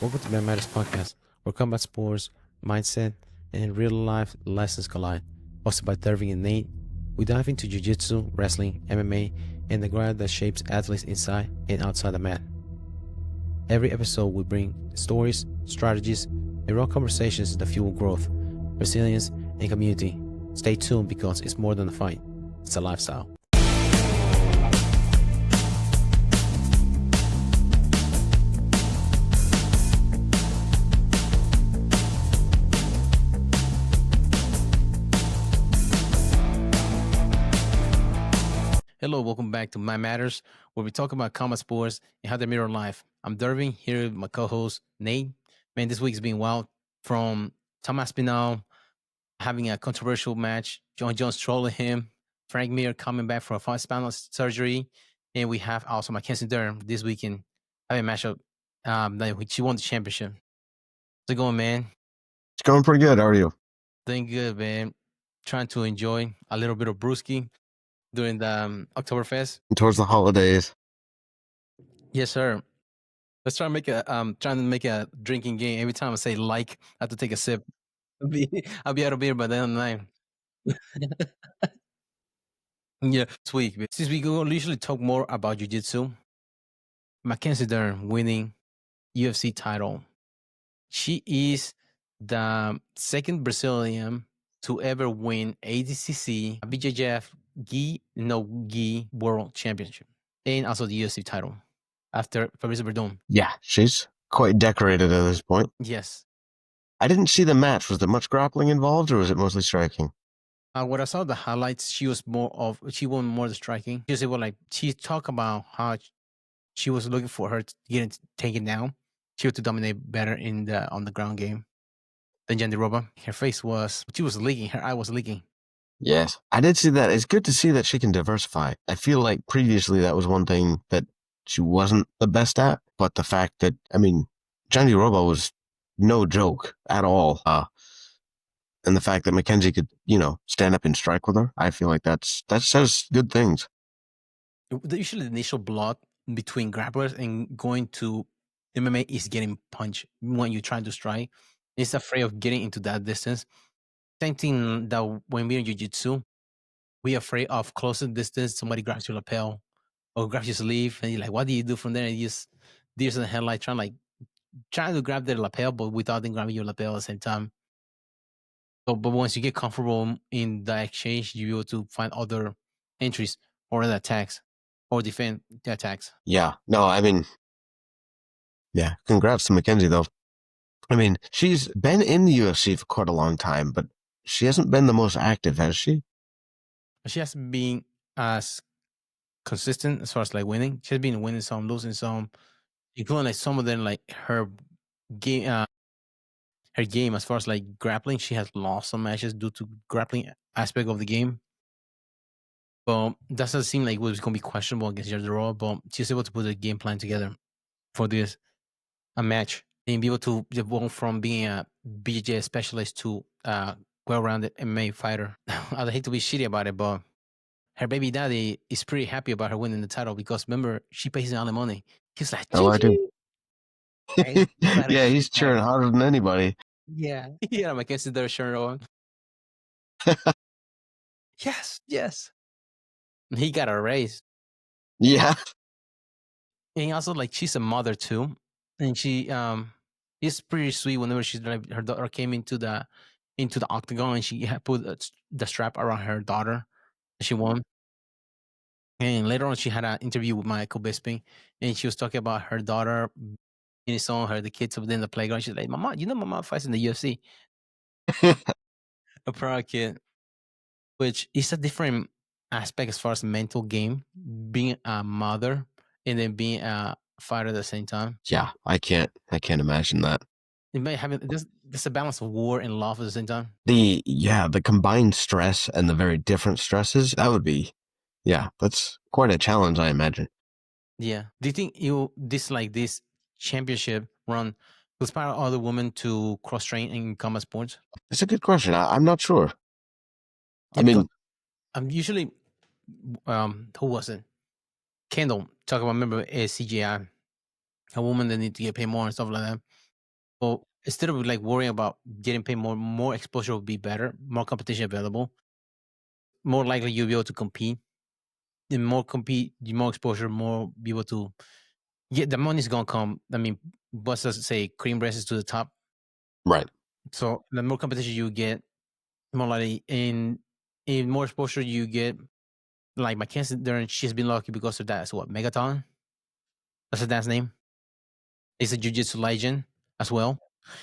Welcome to Man Matters Podcast, where combat sports, mindset, and real-life lessons collide. Hosted by Dervin and Nate, we dive into Jiu-Jitsu, wrestling, MMA, and the grind that shapes athletes inside and outside the mat. Every episode we bring stories, strategies, and raw conversations that fuel growth, resilience, and community. Stay tuned because it's more than a fight, it's a lifestyle. Hello, welcome back to My Matters, where we talk about combat sports and how they mirror life. I'm Dervin, here with my co-host Nate. Man, this week's been wild. From Thomas Spinal having a controversial match, Jon Jones trolling him, Frank Mir coming back from a spinal surgery, and we have also Mackenzie Dern this weekend having a matchup. She won the championship. How's it going, man? It's going pretty good. How are you? Doing good, man. Trying to enjoy a little bit of brewski during the Oktoberfest. Towards the holidays. Yes, sir. Let's try to make a drinking game. Every time I say I have to take a sip. I'll be out of beer by the end of the night. Yeah, sweet. Since we usually talk more about jiu-jitsu, Mackenzie Dern winning UFC title. She is the second Brazilian to ever win ADCC, BJJF, Gi World Championship, and also the UFC title after Fabrice Verdun. Yeah, she's quite decorated at this point. Yes. I didn't see the match. Was there much grappling involved, or was it mostly striking? What I saw the highlights, she won more the striking. She talked about how she was looking for her to get taken down. She was to dominate better on the ground game than Jandiroba. She was leaking. Her eye was leaking. Yes, I did see that. It's good to see that she can diversify. I feel like previously that was one thing that she wasn't the best at, but the fact that, Jandiroba was no joke at all. And the fact that Mackenzie could, stand up and strike with her, I feel like that says good things. Usually the initial block between grapplers and going to MMA is getting punched when you're trying to strike. It's afraid of getting into that distance. Same thing that when we're in jiu-jitsu, we're afraid of closer distance. Somebody grabs your lapel or grabs your sleeve, and you're like, what do you do from there? And you just deers in the headlight trying to grab their lapel, but without them grabbing your lapel at the same time. So, but once you get comfortable in the exchange, you're able to find other entries or other attacks or defend the attacks. Yeah, no, yeah, congrats to Mackenzie, though. She's been in the UFC for quite a long time, but she hasn't been the most active, has she? She hasn't been as consistent as far as winning. She has been winning some, losing some, including some of them her game. Her game as far as grappling, she has lost some matches due to grappling aspect of the game. But that doesn't seem like it was going to be questionable against Jandiroba. But she's able to put a game plan together for a match and be able to evolve from being a BJJ specialist to a well-rounded MMA fighter. I hate to be shitty about it, but her baby daddy is pretty happy about her winning the title because remember, she pays the alimony. He's like, oh, I do. Yeah, he's cheering harder than anybody. Yeah, I guess they're cheering on. Yes. He got a raise. Yeah. And also, she's a mother too, and she is pretty sweet. Whenever her daughter came into the octagon, and she had put the strap around her daughter, she won. And later on, she had an interview with Michael Bisping, and she was talking about her daughter and saw her the kids within the playground. She's like, "Mama, Mama fights in the UFC." A proud kid, which is a different aspect as far as mental game, being a mother and then being a fighter at the same time. Yeah, I can't imagine that. It may have there's a balance of war and love at the same time. The combined stress and the very different stresses, that would be, that's quite a challenge, I imagine. Yeah. Do you think you dislike this championship run to inspire other women to cross train in combat sports? It's a good question. I'm not sure. Yeah, I'm usually who was it? Kendall talk about, remember, CGI, a woman that need to get paid more and stuff like that. So instead of like worrying about getting paid more exposure would be better, more competition available, more likely you'll be able to compete. The more compete, the more exposure, more be able to get the money's gonna come. I mean, what's us say cream races to the top. Right. So the more competition you get, more likely in more exposure you get. Like Mackenzie Dern, she's been lucky because of that. So what Megaton? That's her dad's name. He's a jiu-jitsu legend as well.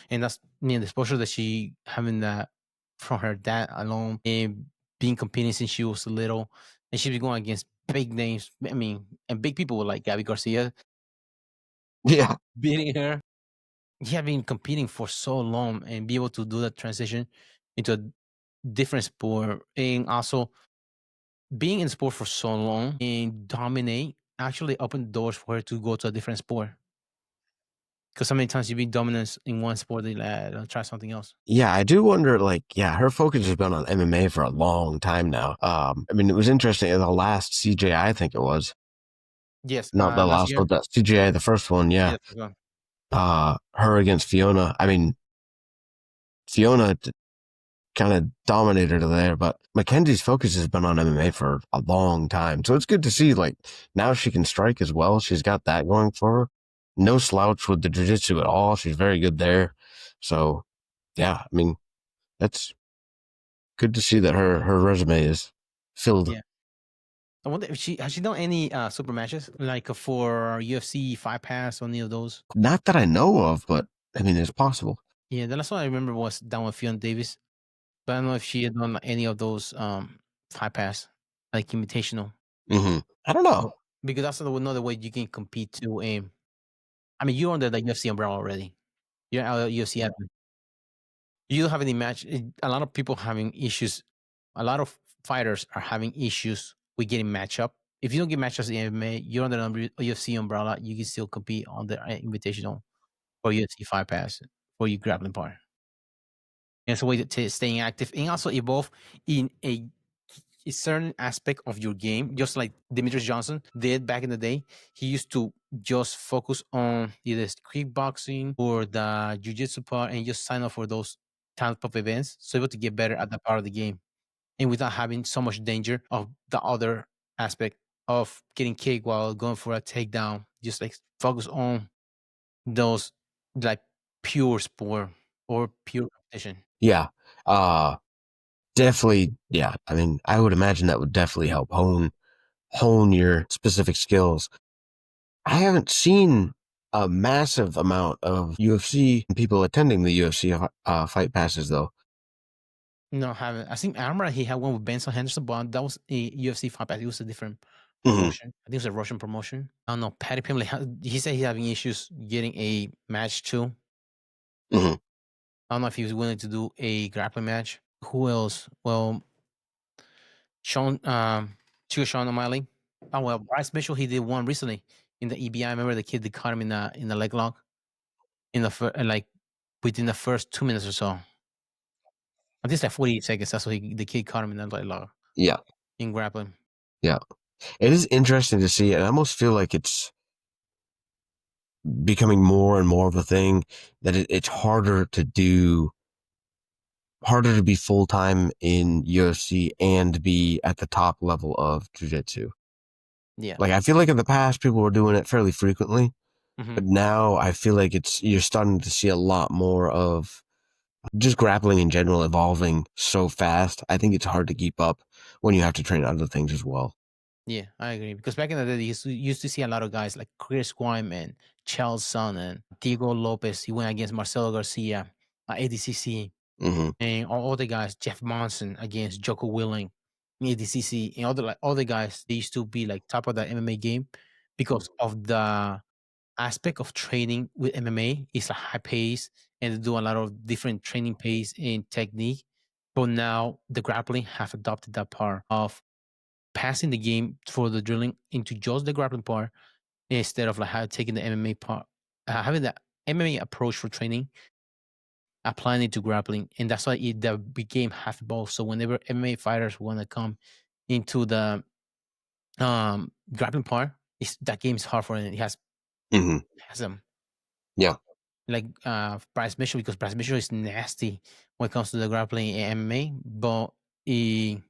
And that's the exposure that she having that from her dad alone and being competing since she was little. And she's been going against big names. I mean, and big people like Gabby Garcia Yeah. beating her. He had been competing for so long and be able to do that transition into a different sport and also being in sport for so long and dominate actually opened doors for her to go to a different sport. Because so many times you've been dominant in one sport, they like, try something else. Yeah, I do wonder, like, yeah, her focus has been on MMA for a long time now. I mean, it was interesting in the last CJI, I think it was. Yes, Not the last last year. one, the CJI, the first one, Yeah, yeah. the first one. Her against Fiona. I mean, Fiona kind of dominated her there, but Mackenzie's focus has been on MMA for a long time. So it's good to see, like, now she can strike as well. She's got that going for her. No slouch with the jiu-jitsu at all. She's very good there. So, yeah, I mean, that's good to see that her resume is filled. Yeah. I wonder if she has she done any super matches like for UFC Five Pass or any of those. Not that I know of, but I mean, it's possible. Yeah, the last one I remember was down with Fiona Davis, but I don't know if she had done like, any of those Five Pass like invitational. I don't know. Oh, because that's another way you can compete too. I mean, you're under the UFC umbrella already. You're UFC admin. You don't have any match. A lot of people having issues. A lot of fighters are having issues with getting match up. If you don't get matchups in MMA, you're under the UFC umbrella. You can still compete on the invitational or UFC Five Pass for your grappling partner. And it's a way to staying active and also evolve in a certain aspect of your game, just like Demetrius Johnson did back in the day. He used to just focus on either kickboxing or the jiu-jitsu part and just sign up for those type of events, so able to get better at that part of the game and without having so much danger of the other aspect of getting kicked while going for a takedown. Just like focus on those like pure sport or pure competition. Yeah. Uh, Definitely. Yeah. I mean, I would imagine that would definitely help hone your specific skills. I haven't seen a massive amount of UFC people attending the UFC fight passes though. No, I haven't. I remember he had one with Benson Henderson, but that was a UFC fight pass. It was a different Hmm. promotion. I think it was a Russian promotion. I don't know. Patty Pimley, he said he's having issues getting a match too. Hmm. I don't know if he was willing to do a grappling match. Who else? Well, Sean, Sean O'Malley. Oh well, Bryce Mitchell. He did one recently in the EBI. I remember the kid that caught him in the leg lock in the like within the first 2 minutes or so. I think it's like 48 seconds. That's what the kid caught him in the leg lock Yeah. in grappling. Yeah. It is interesting to see. I almost feel like it's becoming more and more of a thing that it's harder to be full time in UFC and be at the top level of jiu-jitsu. Yeah. Like I feel like in the past people were doing it fairly frequently, Hmm. but now I feel like you're starting to see a lot more of just grappling in general evolving so fast. I think it's hard to keep up when you have to train other things as well. Yeah, I agree. Because back in the day, you used to see a lot of guys like Chris Wyman, Charles Son, and Diego Lopez. He went against Marcelo Garcia, ADCC, Hmm. and all the guys, Jeff Monson against Joko Willing, ADCC, and all the guys. They used to be like top of the MMA game because of the aspect of training with MMA. It's a high pace, and they do a lot of different training pace and technique. But now the grappling have adopted that part of passing the game for the drilling into just the grappling part instead of like taking the MMA part, having the MMA approach for training, applying it to grappling, and that's why the game half evolved. So whenever MMA fighters want to come into the grappling part, that game is hard for them. It Hmm. has them. Yeah. like Bryce Mitchell, because Bryce Mitchell is nasty when it comes to the grappling and MMA. But i-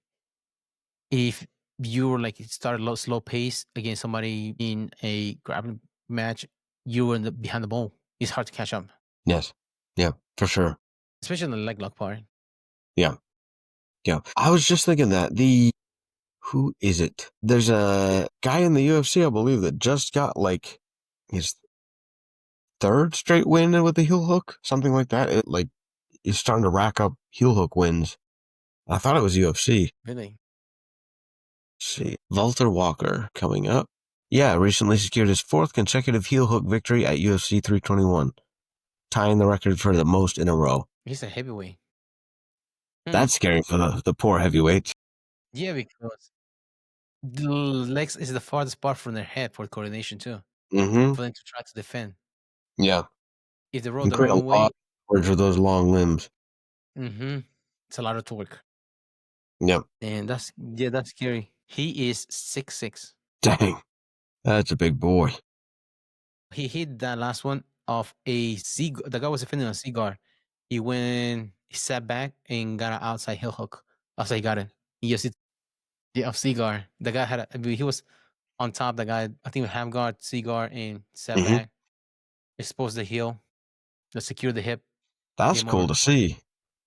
if you were like start a low, slow pace against somebody in a grappling match, you were behind the ball. It's hard to catch up, Yes. Yeah, for sure. especially in the leg lock part. Yeah. Yeah. I was just thinking that who is it? There's a guy in the UFC, I believe, that just got like his third straight win with the heel hook, something like that. It like is starting to rack up heel hook wins. I thought it was UFC. Really? Let's see, Walter Walker coming up. Yeah, recently secured his fourth consecutive heel hook victory at UFC 321, tying the record for the most in a row. He's a heavyweight. That's scary for the poor heavyweights. Yeah, because the legs is the farthest part from their head for coordination too, Mm-hmm. for them to try to defend. Yeah. If they roll You the create a wrong lot way, of storage with those long limbs. it's a lot of torque. Yep. And that's scary. He is 6'6". Dang. That's a big boy. He hit that last one off a cigar. The guy was defending a cigar. He sat back and got an outside heel hook. Outside he got it. He used it, yeah, off cigar. The guy I mean, he was on top. The guy, I think, with ham guard, cigar, and sat Mm-hmm. back, exposed the heel, secured the hip, That's game cool over. to see.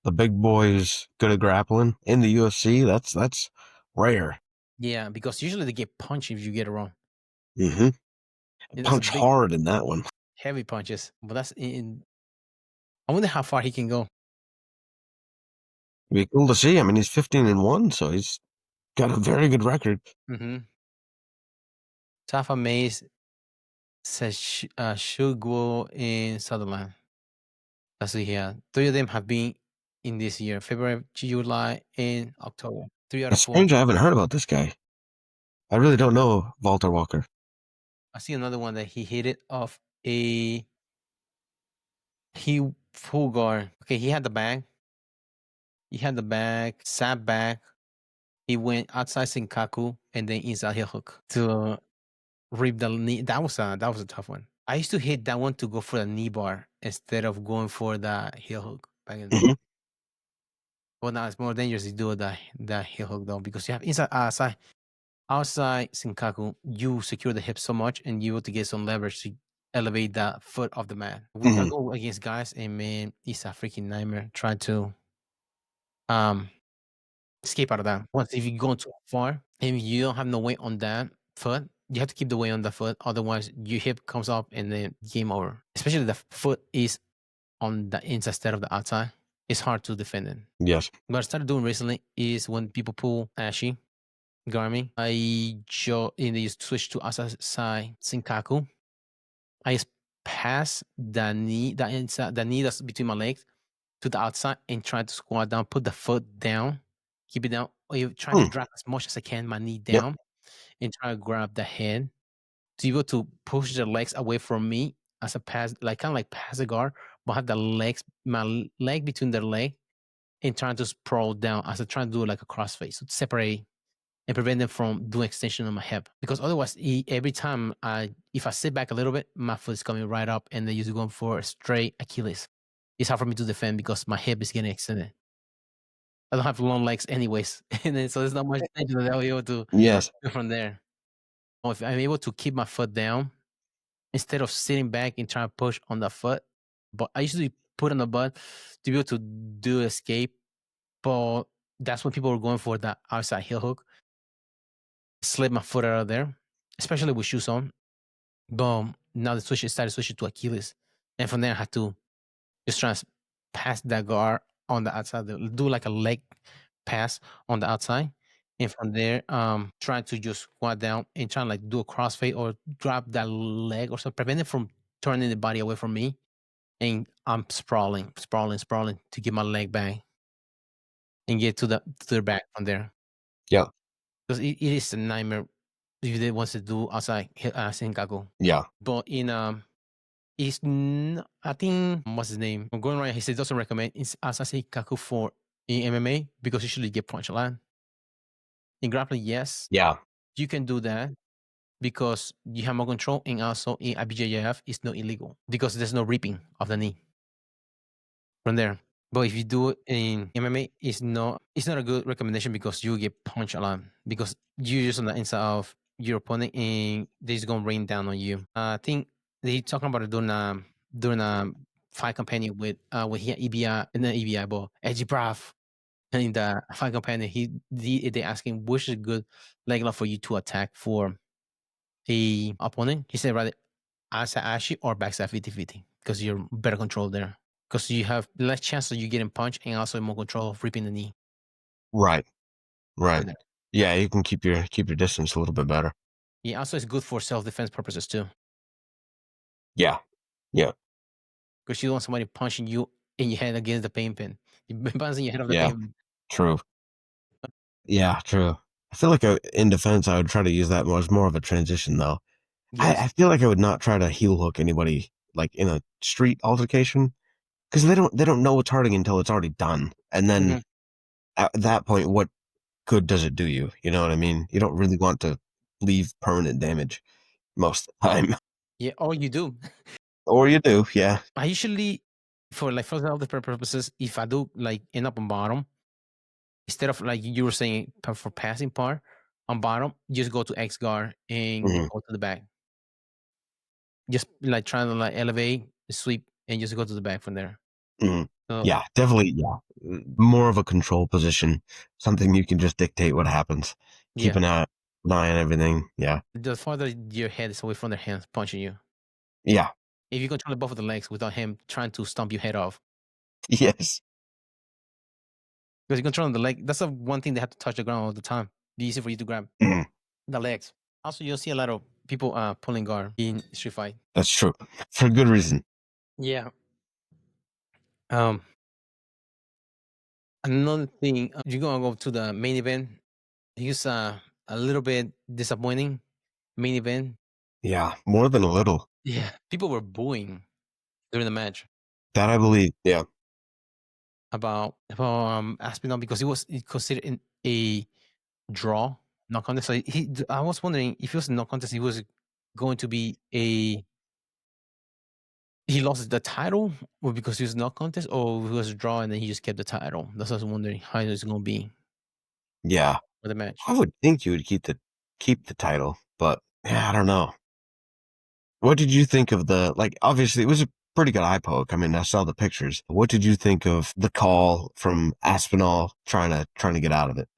The big boys good at grappling in the UFC. That's rare. Yeah, because usually they get punched if you get it wrong. Mm-hmm. That's a Punch big, hard in that one. heavy punches. But that's in. I wonder how far he can go. It'd be cool to see. I mean, he's 15-1, so he's got a very good record. Mm-hmm. Tafa Mays says Shugwo in Sutherland. That's it here. Three of them have been in this year: February, July, and October. 3 out of It's 4. strange I haven't heard about this guy. I really don't know Walter Walker. I see another one that he hit it off a he full guard. Okay, he had the bag. He had the bag, sat back. He went outside Senkaku and then inside heel hook to rip the knee. That was a tough one. I used to hit that one to go for the knee bar instead of going for the heel hook back in the day. Mm-hmm. Well, now it's more dangerous to do the heel hook though, because you have inside outside Senkaku, you secure the hip so much and you able to get some leverage to elevate the foot of the man. I Mm-hmm. go against guys and man, it's a freaking nightmare trying to escape out of that. Once if you go too far and you don't have no weight on that foot, you have to keep the weight on the foot. Otherwise, your hip comes up and then game over. Especially the foot is on the inside instead of the outside. It's hard to defend it. Yes. What I started doing recently is when people pull Ashi, Garmin, and they switch to outside Senkaku. I just pass the knee, the knee that's between my legs to the outside and try to squat down, put the foot down, keep it down. Or you try to Hmm. drop as much as I can my knee Yep. down and try to grab the head to be able to push the legs away from me as a pass, like kind of like pass a guard, but have my leg between their leg and trying to sprawl down as I try to do like a crossface to separate and prevent them from doing extension on my hip. Because otherwise, every time if I sit back a little bit, my foot is coming right up and they usually going for a straight Achilles. It's hard for me to defend because my hip is getting extended. I don't have long legs anyways, and then so there's not much tension that I'll be able to Yes. do from there. Or if I'm able to keep my foot down instead of sitting back and trying to push on the foot, but I usually put on the butt to be able to do escape. But that's when people were going for that outside heel hook. Slid my foot out of there, especially with shoes on. Boom. Now the started switching to Achilles. And from there I had to just try to pass that guard on the outside, do like a leg pass on the outside. And from there, trying to just squat down and trying to like do a crossfade or grab that leg or something, prevent it from turning the body away from me. And I'm sprawling to get my leg back and get to the back from there. Yeah. Because it is a nightmare if they wants to do outside Senkaku. Yeah. But in I think what's his name? I'm going right. He says doesn't recommend it's Asase Kaku for in MMA because usually you get punch a lot. In grappling, yes, Yeah. you can do that. because you have more control, and also in IBJJF it's not illegal because there's no ripping of the knee from there. But if you do it in MMA, it's not a good recommendation because you get punched a lot because you're just on the inside of your opponent and they're just gonna rain down on you. I think they talking about it during a fight companion with he had EBI and then EBI, but Edgy Brav in the fight companion they asking which is good leg lock for you to attack for a opponent. He said rather outside ashy or backside 50-50 because you're better control there because you have less chance of you getting punched and also more control of ripping the knee. Right. Yeah, you can keep your distance a little bit better. Yeah, also it's good for self-defense purposes too Yeah. because you don't want somebody punching you in your head against the pain pin. You bouncing your head off the Yeah. pain pin. True. Yeah, true. I feel like in defense, I would try to use that as more of a transition, though. Yes. I feel like I would not try to heel hook anybody like in a street altercation because they don't know it's hurting until it's already done, and then at that point, what good does it do you? You know what I mean? You don't really want to leave permanent damage most of the time, Yeah. Oh, you do. or you do. Yeah. I usually, for self-defense purposes, if I do like end up on bottom, instead of like you were saying for passing part on bottom, just go to X guard and Mhm, go to the back. Just like trying to like elevate, sweep, and just go to the back from there. mhm. So Yeah, definitely. Yeah, more of a control position, something you can just dictate what happens. Keep yeah, an eye on everything. Yeah. the farther your head is away from their hands punching you. Yeah. If you control both of the legs without him trying to stomp your head off, Yes. because you control the leg, that's the one thing they have to touch the ground all the time. Be easy for you to grab Mhm. the legs. Also, you'll see a lot of people pulling guard in street fight. That's true. For good reason. Yeah. Another thing, you're gonna go to the main event. He's a little bit disappointing main event. Yeah, more than a little. Yeah, people were booing during the match That I believe. Yeah. about Aspinall because it was considered a draw, no contest. So I was wondering if it was no contest, he was going to be he lost the title, or because he was no contest, or he was a draw and then he just kept the title. That's what I was wondering how it's going to be Yeah. for the match. I would think you would keep the title, but yeah, I don't know. What did you think of obviously it was a pretty good eye poke. I mean, I saw the pictures. What did you think of the call from Aspinall trying to get out of it?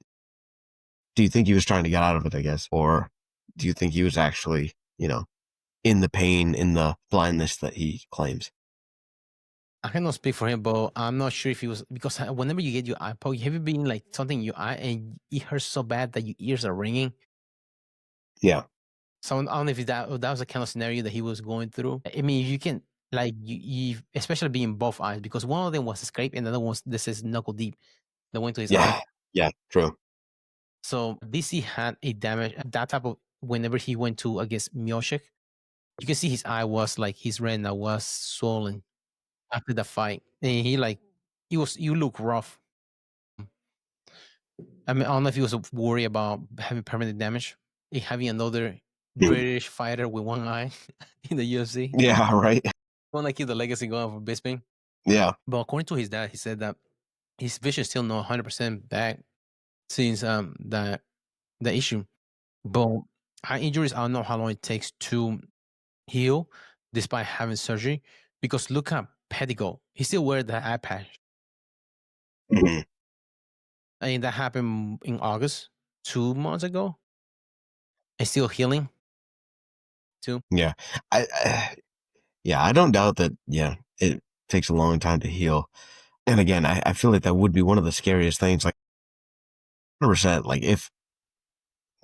Do you think he was trying to get out of it, I guess? Or do you think he was actually, in the pain, in the blindness that he claims? I cannot speak for him, but I'm not sure if he was because whenever you get your eye poke, have you been like something in your eye and it hurts so bad that your ears are ringing? Yeah. So I don't know if that was the kind of scenario that he was going through. I mean, you can like you especially being both eyes because one of them was a scrape and the other one this is knuckle deep that went to his eye. Yeah. Yeah. True. So DC had a damage that type of whenever he went to against Mioshik, you can see his eye was like his retina was swollen after the fight, and he like you look rough. I mean, I don't know if he was worried about having permanent damage, having another British fighter with one eye in the UFC. Yeah. Right. Want to keep the legacy going for Bisping. Yeah. But according to his dad, he said that his vision is still not 100% back since the issue. But eye injuries, I don't know how long it takes to heal despite having surgery. Because look at Pedigo, he still wears the eye patch. Mhm. And that happened in August, 2 months ago. And still healing too. Yeah. I don't doubt that. Yeah. It takes a long time to heal. And again, I feel like that would be one of the scariest things. Like, 100%. Like, if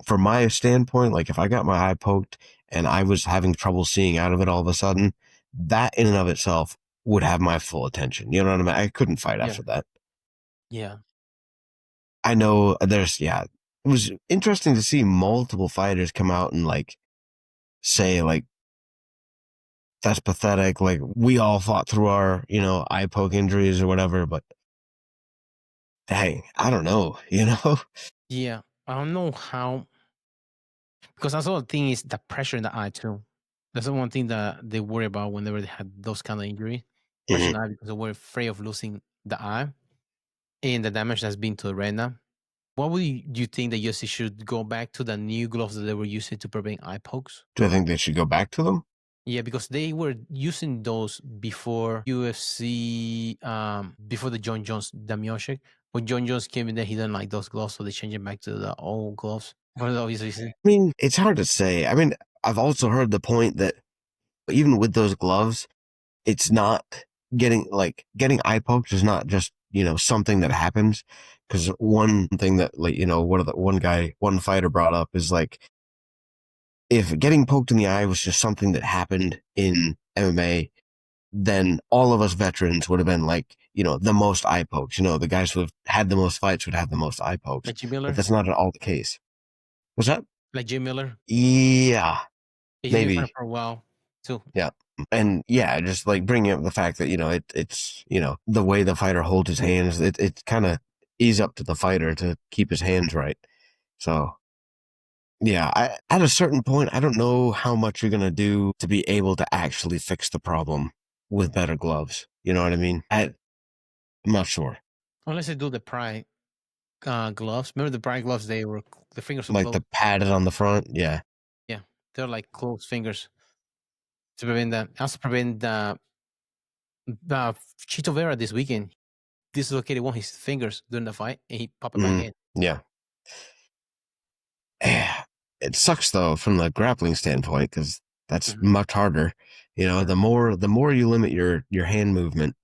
from my standpoint, like if I got my eye poked and I was having trouble seeing out of it all of a sudden, that in and of itself would have my full attention. You know what I mean? I couldn't fight Yeah. after that. Yeah. I know it was interesting to see multiple fighters come out and like say like, that's pathetic. Like we all fought through our, eye poke injuries or whatever, but dang, I don't know, Yeah. I don't know how Because that's the other thing is the pressure in the eye too. That's the one thing that they worry about whenever they had those kind of injury. Pressure in Mhm. the eye because they were afraid of losing the eye and the damage that's been to the retina. What would you think that UFC should go back to the new gloves that they were using to prevent eye pokes? Do I think they should go back to them? Yeah, because they were using those before UFC, before the Jon Jones, the Miyoshik. When Jon Jones came in there, he didn't like those gloves, so they changed it back to the old gloves for the obvious reason. I mean, it's hard to say. I mean, I've also heard the point that even with those gloves, it's not getting eye poked is not just something that happens. Because one thing that one fighter brought up is like, if getting poked in the eye was just something that happened in MMA, then all of us veterans would have been like, the most eye pokes. The guys who have had the most fights would have the most eye pokes. Like Jim But Miller, that's not at all the case. Was that? like Jim Miller, Yeah, he's been fighting maybe. for a while too. Yeah. And yeah, just like bringing up the fact that, it's, the way the fighter holds his hands, it kind of is up to the fighter to keep his hands right. So yeah, at a certain point, I don't know how much you're going to do to be able to actually fix the problem with better gloves. You know what I mean? I'm not sure. Unless they do the Pride gloves. Remember the Pride gloves? They were the fingers were Like closed. the padded on the front. Yeah. Yeah, they're like closed fingers to prevent that. Also prevent the Chito Vera this weekend dislocated one of his fingers during the fight, and he popped it back Mhm. in. Yeah. It sucks though from the grappling standpoint because that's Mhm. much harder. The more you limit your hand movement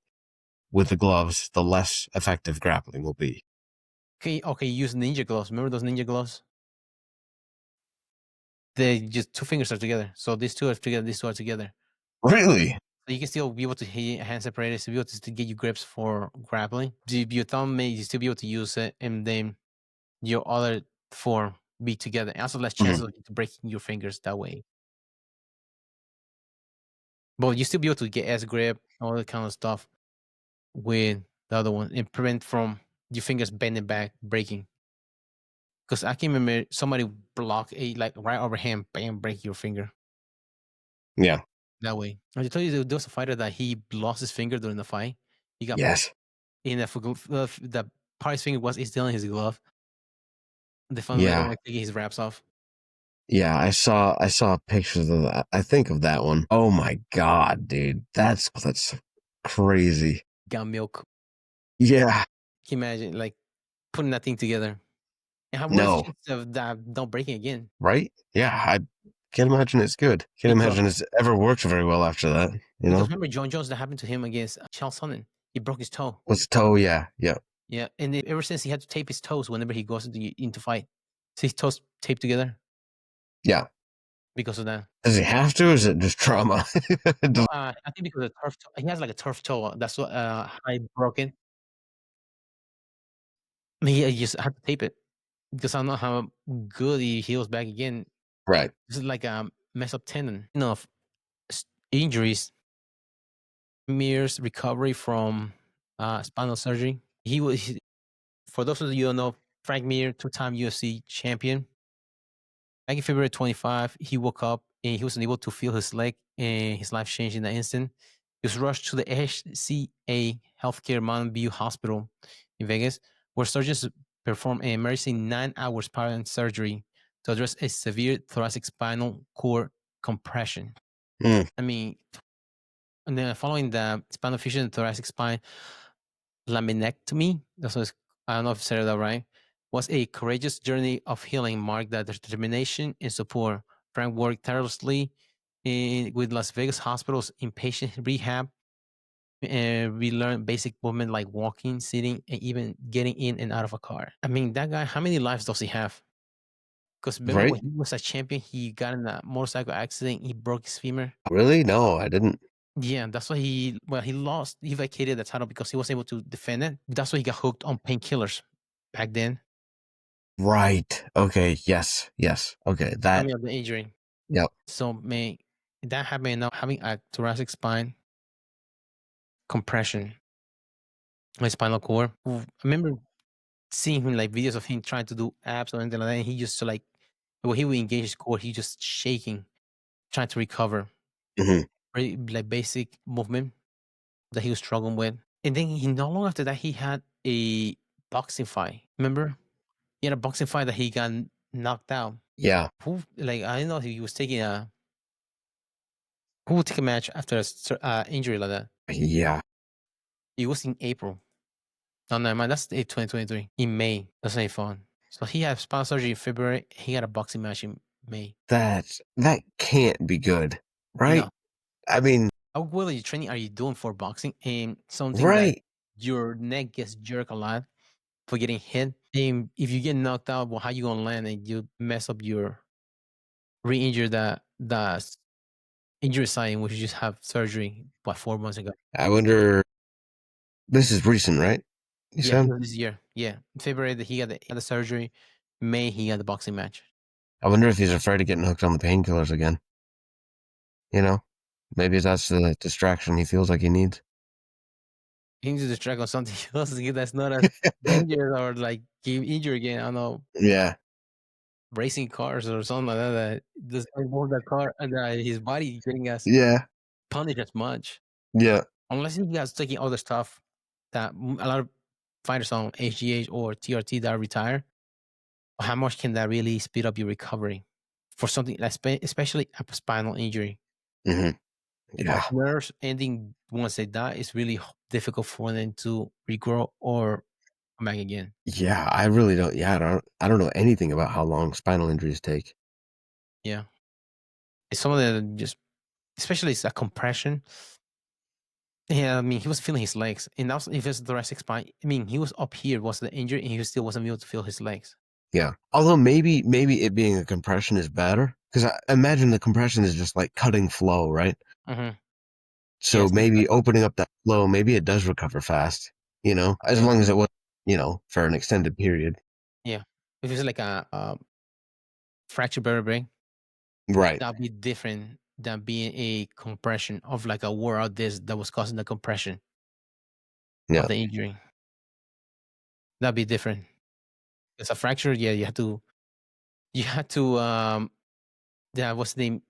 with the gloves, the less effective grappling will be. Okay, use ninja gloves. Remember those ninja gloves? They just two fingers are together. So these two are together, these two are together. Really? So you can still be able to hit hand separators to be able to get you grips for grappling. Your thumb may you still be able to use it, and then your other form be together. And also less chances Mhm. of you breaking your fingers that way. But you still be able to get S grip, all that kind of stuff with the other one and prevent from your fingers bending back, breaking. Because I can remember somebody block a like right overhand, bam, break your finger Yeah. that way. I told you there was a fighter that he lost his finger during the fight. He got poked Yes. in the part of his finger was still in his glove. They found him Yeah. later taking his wraps off. Yeah. I saw pictures of that. I think of that one. Oh my god, dude. That's crazy. Got milk. Yeah. Can you imagine like putting that thing together? And what is the No. chance of that not breaking again? Right? Yeah. I can't imagine it's good. Can't Because imagine it's ever worked very well after that. remember Jon Jones that happened to him against Chael Sonnen. He broke his toe. What's toe? Yeah. Yeah. Yeah, and ever since he had to tape his toes whenever he goes into fight. So his toes taped together Yeah. because of that. Does he have to? Or is it just trauma? No, I think because of turf toe. He has like a turf toe. That's what I broken. I mean, he just had to tape it because I don't know how good he heals back again. Right. This is like a messed up tendon. Of injuries, Mir's recovery from spinal surgery. For those of you who don't know, Frank Mir, two-time UFC champion. Back in February 25, he woke up and he was unable to feel his leg, and his life changed in that instant. He was rushed to the HCA Healthcare Mountain View Hospital in Vegas, where surgeons performed an emergency 9 hour spinal surgery to address a severe thoracic spinal cord compression. Mm. I mean, and then following the spinal fusion and thoracic spine laminectomy, I don't know if I said that right, was a courageous journey of healing marked that determination and support. Frank worked tirelessly with Las Vegas hospitals inpatient rehab, and we learned basic movement like walking, sitting, and even getting in and out of a car. I mean, that guy, how many lives does he have? Because remember Right? when he was a champion, he got in a motorcycle accident, he broke his femur. Really? No, I didn't. Yeah, that's why he lost, he vacated the title because he was able to defend it. That's why he got hooked on painkillers back then. Right. Okay. Yes. Yes. Okay. That. Coming of the injury. Yep. So man, that happened now having a thoracic spine compression, my spinal cord. I remember seeing him like videos of him trying to do abs or anything like that, and he used to like When he would engage his core, he just shaking, trying to recover. Hmm. Very like basic movement that he was struggling with. And then he not long after that he had a boxing fight. Remember? He had a boxing fight that he got knocked out. Yeah. Who like I don't know if he was taking a who would take a match after a injury like that? Yeah. It was in April. No, never mind. That's 2023. In May. That's not fun. So he had spinal surgery in February. He had a boxing match in May. That can't be good, right? No. I mean, How well are training are you doing for boxing? And something that right. your neck gets jerked a lot for getting hit. And if you get knocked out, well, how you gonna land and you mess up your re-injure the injury site in which you just have surgery 4 months ago? I wonder. This is recent, right? You Yeah, said. this year. Yeah. February that he got the surgery. May he had the boxing match. I wonder if he's afraid of getting hooked on the painkillers again. You know, maybe that's the distraction he feels like he needs. He needs to distract on something else that's not as dangerous or like give injury again. I don't know, Yeah. racing cars or something like that. That doesn't involve the car and his body getting as Yeah. punished as much. Yeah. Unless he gets taking other stuff that a lot of fighters on HGH or TRT that retire. How much can that really speed up your recovery for something like especially a spinal injury? Hmm. Because Yeah. nerves ending once they die is really difficult for them to regrow or come back again. Yeah. I really don't. Yeah. I don't know anything about how long spinal injuries take. Yeah. It's some of the just especially it's a compression. Yeah, I mean, he was feeling his legs, and also if it's thoracic spine, I mean, he was up here was the injury, and he still wasn't able to feel his legs. Yeah. Although maybe it being a compression is better because I imagine the compression is just like cutting flow, right? Mhm. So Yes, maybe exactly. opening up that flow, maybe it does recover fast. As Yeah, long as it was, for an extended period. yeah. If it's like a fractured vertebrae, Right. that'd be different than being a compression of like a wore out disc that was causing the compression of Yeah. the injury. That'd be different. It's a fracture. Yeah, you had to yeah, what's the name?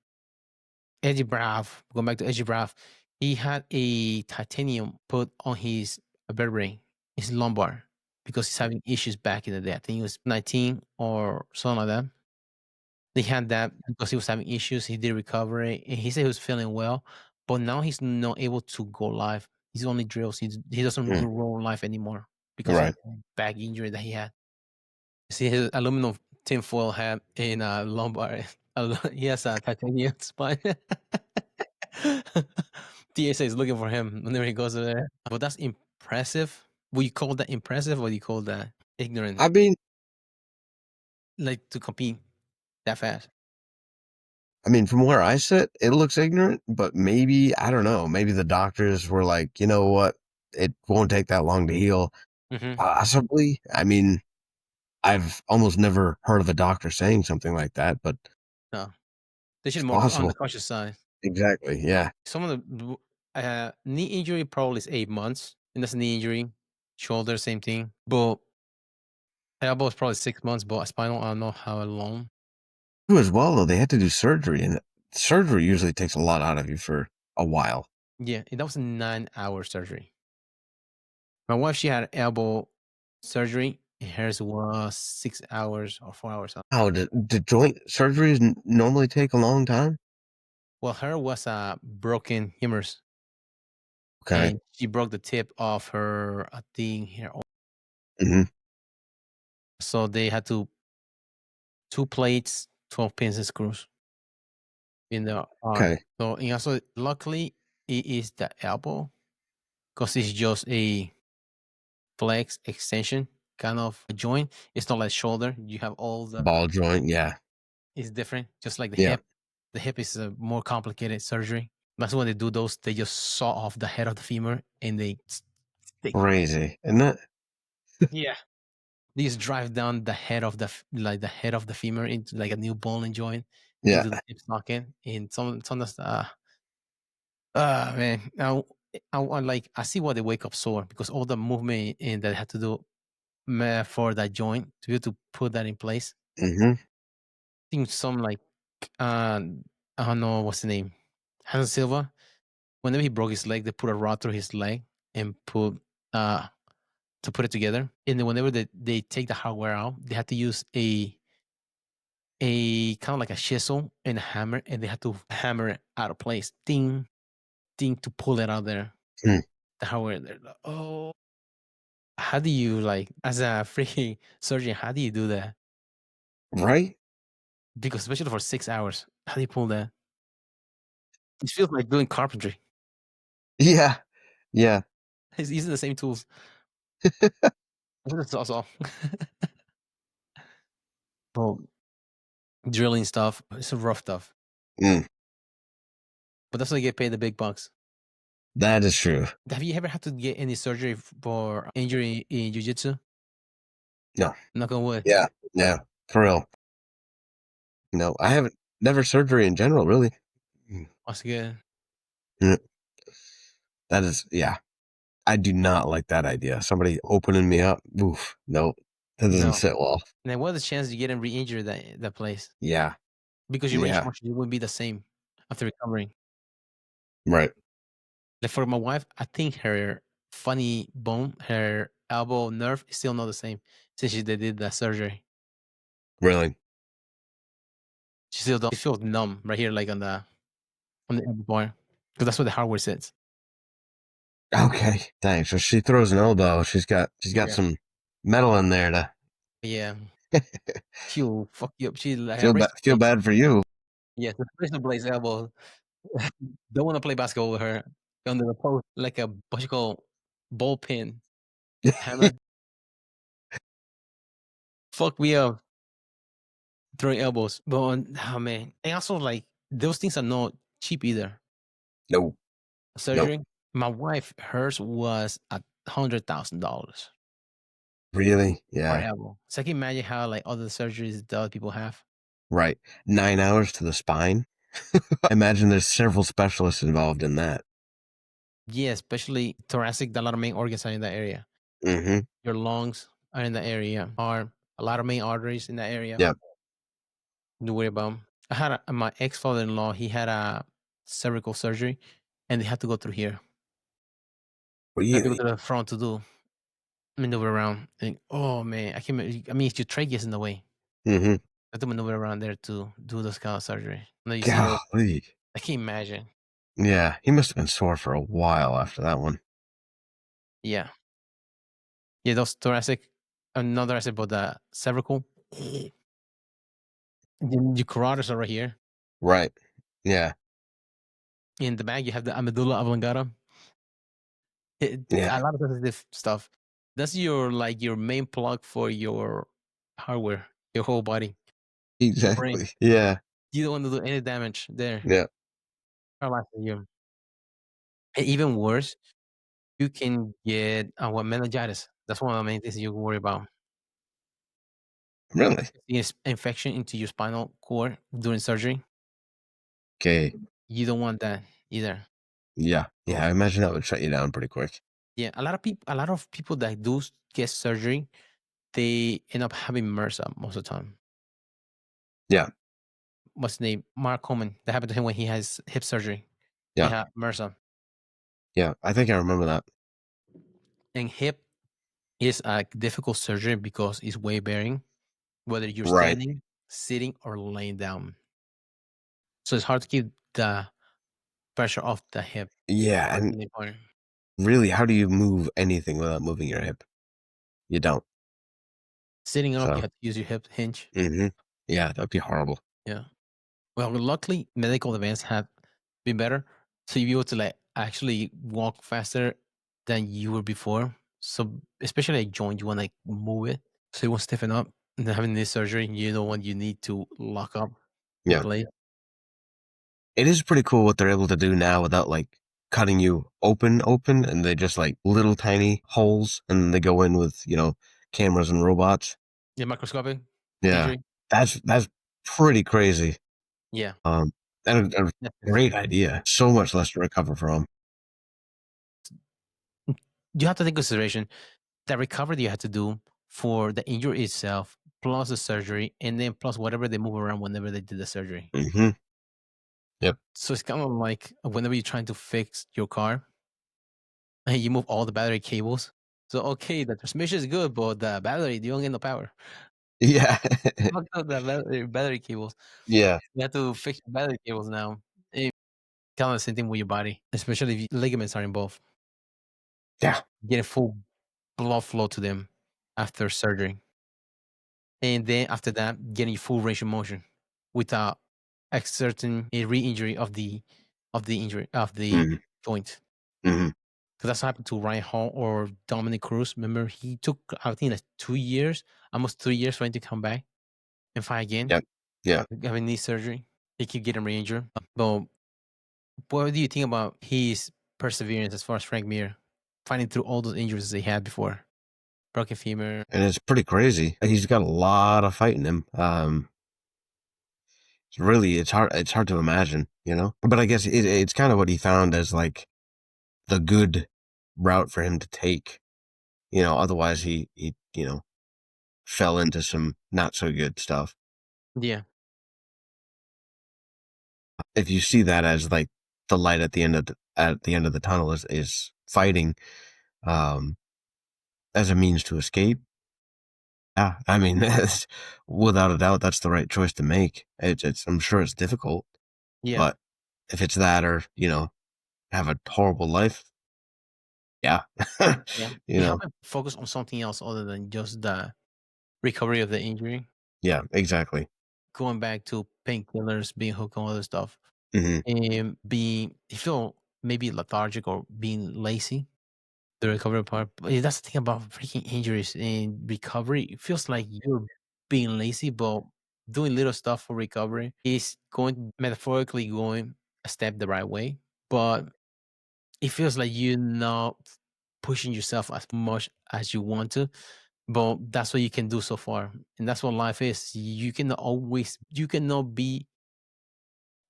Eddie Braff. Going back to Eddie Braff, he had a titanium put on his vertebrae, his lumbar, because he's having issues back in the day. I think he was 19 or something like that. They had that because he was having issues. He did recovery, and he said he was feeling well, but now he's not able to go live. He's only drills. He doesn't Mm, roll live anymore because of right. the back injury that he had. See his aluminum tinfoil hat in lumbar. He has a titanium spine. TSA is looking for him whenever he goes over there. But that's impressive. Would you call that impressive or do you call that ignorant? I mean, Like to compete that fast? from where I sit, it looks ignorant, but maybe, I don't know, maybe the doctors were like, you know what? It won't take that long to heal. Hmm. Possibly. I've almost never heard of a doctor saying something like that, but No, they should it's more on the possible. cautious side. Exactly. Yeah. Some of the knee injury probably is 8 months, and that's a knee injury. Shoulder, same thing. But elbow is probably 6 months. But spinal, I don't know how long. Too as well, though, they had to do surgery, and surgery usually takes a lot out of you for a while. Yeah, and that was a 9 hour surgery. My wife, she had elbow surgery, and hers was 6 hours or 4 hours. How did joint surgeries normally take a long time? Well, her was a broken humerus, Okay. and she broke the tip of her, I think, here. Hmm. So they had to 2 plates, 12 pins and screws in the arm. Okay. So and also, luckily, it is the elbow because it's just a flex extension kind of a joint. It's not like shoulder. You have all the Ball joint. Yeah. it's different, just like the Yeah. hip. The hip is a more complicated surgery. That's when they do those. They just saw off the head of the femur and they stick. Crazy. Isn't it? Yeah. They just drive down the head of like the head of the femur into like a new bone and joint Yeah. into the hip socket. And some of the man, I like I see why they wake up sore because all the movement and that had to do for that joint to be able to put that in place. Hmm. think some like uh I don't know what's the name. Hanson Silva. Whenever he broke his leg, they put a rod through his leg and put uh to put it together. And then whenever they take the hardware out, they have to use a kind of like a chisel and a hammer, and they have to hammer it out of place. Ding, ding to pull it out there. Hmm. The hardware there. Like, oh, how do you like as a freaking surgeon? How do you do that? Right? Because especially for 6 hours, how do you pull that? It feels like doing carpentry. Yeah. Yeah. He's using the same tools. That's also well, drilling stuff. It's rough stuff, Mm, but that's why you get paid the big bucks. that is true. Have you ever had to get any surgery for injury in jiu-jitsu? No. Knock on wood. Yeah. Yeah. For real. No, I haven't. Never surgery in general, really. Mm. That's good. Mm, that is, yeah. I do not like that idea. Somebody opening me up. Oof. No, that doesn't No. sit well. Now, what are the chances you get him re-injured that place? Yeah. Because your range of Yeah. motion wouldn't be the same after recovering. Right. Like for my wife, I think her funny bone, her elbow nerve is still not the same since they did that surgery. Really. She still don't. She feels numb right here, like on the elbow bar, because that's where the hardware sits. Okay. Thanks. So she throws an elbow. She's got Yeah. some metal in there to Yeah, she'll fuck you up. She like her feel bad. razor Feel blades. bad for you. Yeah, the razor blades elbow. Don't want to play basketball with her under the post like a what you call ball pin hammer. Fuck me up throwing elbows. But oh man, and also like those things are not cheap either. No. No. Surgery. My wife, hers was $100,000 Really. for Yeah. elbow. So I can imagine how like other surgeries the other people have. Right. 9 hours to the spine. Imagine there's several specialists involved in that. Yeah, especially thoracic. A lot of main organs are in that area. Mm-hmm. Your lungs are in that area. Arm, a lot of main arteries in that area. Yeah. Don't worry about 'em. I had my ex father-in-law. He had a cervical surgery, and they had to go through here. They had to go Really. to the front to do maneuver around. And oh man, I can't. I mean, it's your trach is in the way. Mm-hmm. I have to maneuver around there to do those kind of surgery. Now you see those. Golly. I can't imagine. Yeah. He must have been sore for a while after that one. Yeah, yeah. Those thoracic, not thoracic, but the cervical. Then your carotids are right here. Right. Yeah. In the back, you have the medulla oblongata. Yeah. A lot of sensitive stuff. That's your like your main plug for your hardware, your whole body, your brain. Exactly. Yeah. You don't want to do any damage there. Yeah. Paralyzing you. And even worse, you can get what meningitis. That's one of the main things you worry about. Really. Is infection into your spinal cord during surgery. Okay. You don't want that either. Yeah. Yeah. I imagine that would shut you down pretty quick. Yeah, a lot of people that do get surgery, they end up having MRSA most of the time. Yeah. What's the name? Mark Coleman. That happened to him when he has hip surgery. He Yeah. had MRSA. Yeah. I think I remember that. And hip is a difficult surgery because it's weight bearing, whether you're Right. standing, sitting, or laying down. So it's hard to keep the pressure off the hip. Yeah. That's And really important. really, how do you move anything without moving your hip? You don't. Sitting up, you So, have to use your hip hinge. hmm, yeah, that'd be horrible. Yeah. Well, luckily, medical advance have been better. So you'll be able to like actually walk faster than you were before. So especially a joint, you want to like move it so it won't stiffen up. And then having this surgery, you know when you need to lock up in Yeah. place. It is pretty cool what they're able to do now without like cutting you open, and they just like little tiny holes and they go in with, cameras and robots. Yeah, microscopic Yeah. injury. That's pretty crazy. Yeah. Um, and a That's great idea. So much less to recover from. you have to take consideration that recovery you have to do. for the injury itself, plus the surgery, and then plus whatever they move around whenever they did the surgery. Mm-hmm. Yep. So it's kind of like whenever you're trying to fix your car and you move all the battery cables. So okay, the transmission is good, but the battery, you don't get no power. Yeah. Fucked up the battery cables. Yeah. You have to fix your battery cables now. It kind of the same thing with your body, especially if ligaments are involved. Yeah. Getting full blood flow to them after surgery. And then after that, getting full range of motion without exerting a re-injury of the injury of the Mm-hmm. joint. Mm-hmm. Because that's what happened to Ryan Hall or Dominic Cruz. Remember, he took I think like 2 years, almost 3 years for him to come back and fight again, Yep. Yeah. having knee surgery. He keep getting re-injured. But what do you think about his perseverance as far as Frank Mir fighting through all those injuries they had before? Broken femur. And it's pretty crazy. He's got a lot of fight in him. It's hard to imagine, you know? But I guess it's kind of what he found as like the good route for him to take. You know, otherwise he fell into some not so good stuff. Yeah. If you see that as like the light at the end of the tunnel is fighting um as a means to escape. Yeah, I mean, without a doubt, that's the right choice to make. I'm sure it's difficult, Yeah. but if it's that or, have a horrible life, yeah, Yeah. you It know, helped him focus on something else other than just the recovery of the injury. yeah, exactly. Going back to painkillers, being hooked on other stuff, Hmm. and being you feel maybe lethargic or being lazy. The recovery part. But that's the thing about freaking injuries and recovery. It feels like you're being lazy, but doing little stuff for recovery is going metaphorically going a step the right way. But it feels like you're not pushing yourself as much as you want to. But that's what you can do so far. And that's what life is. You cannot be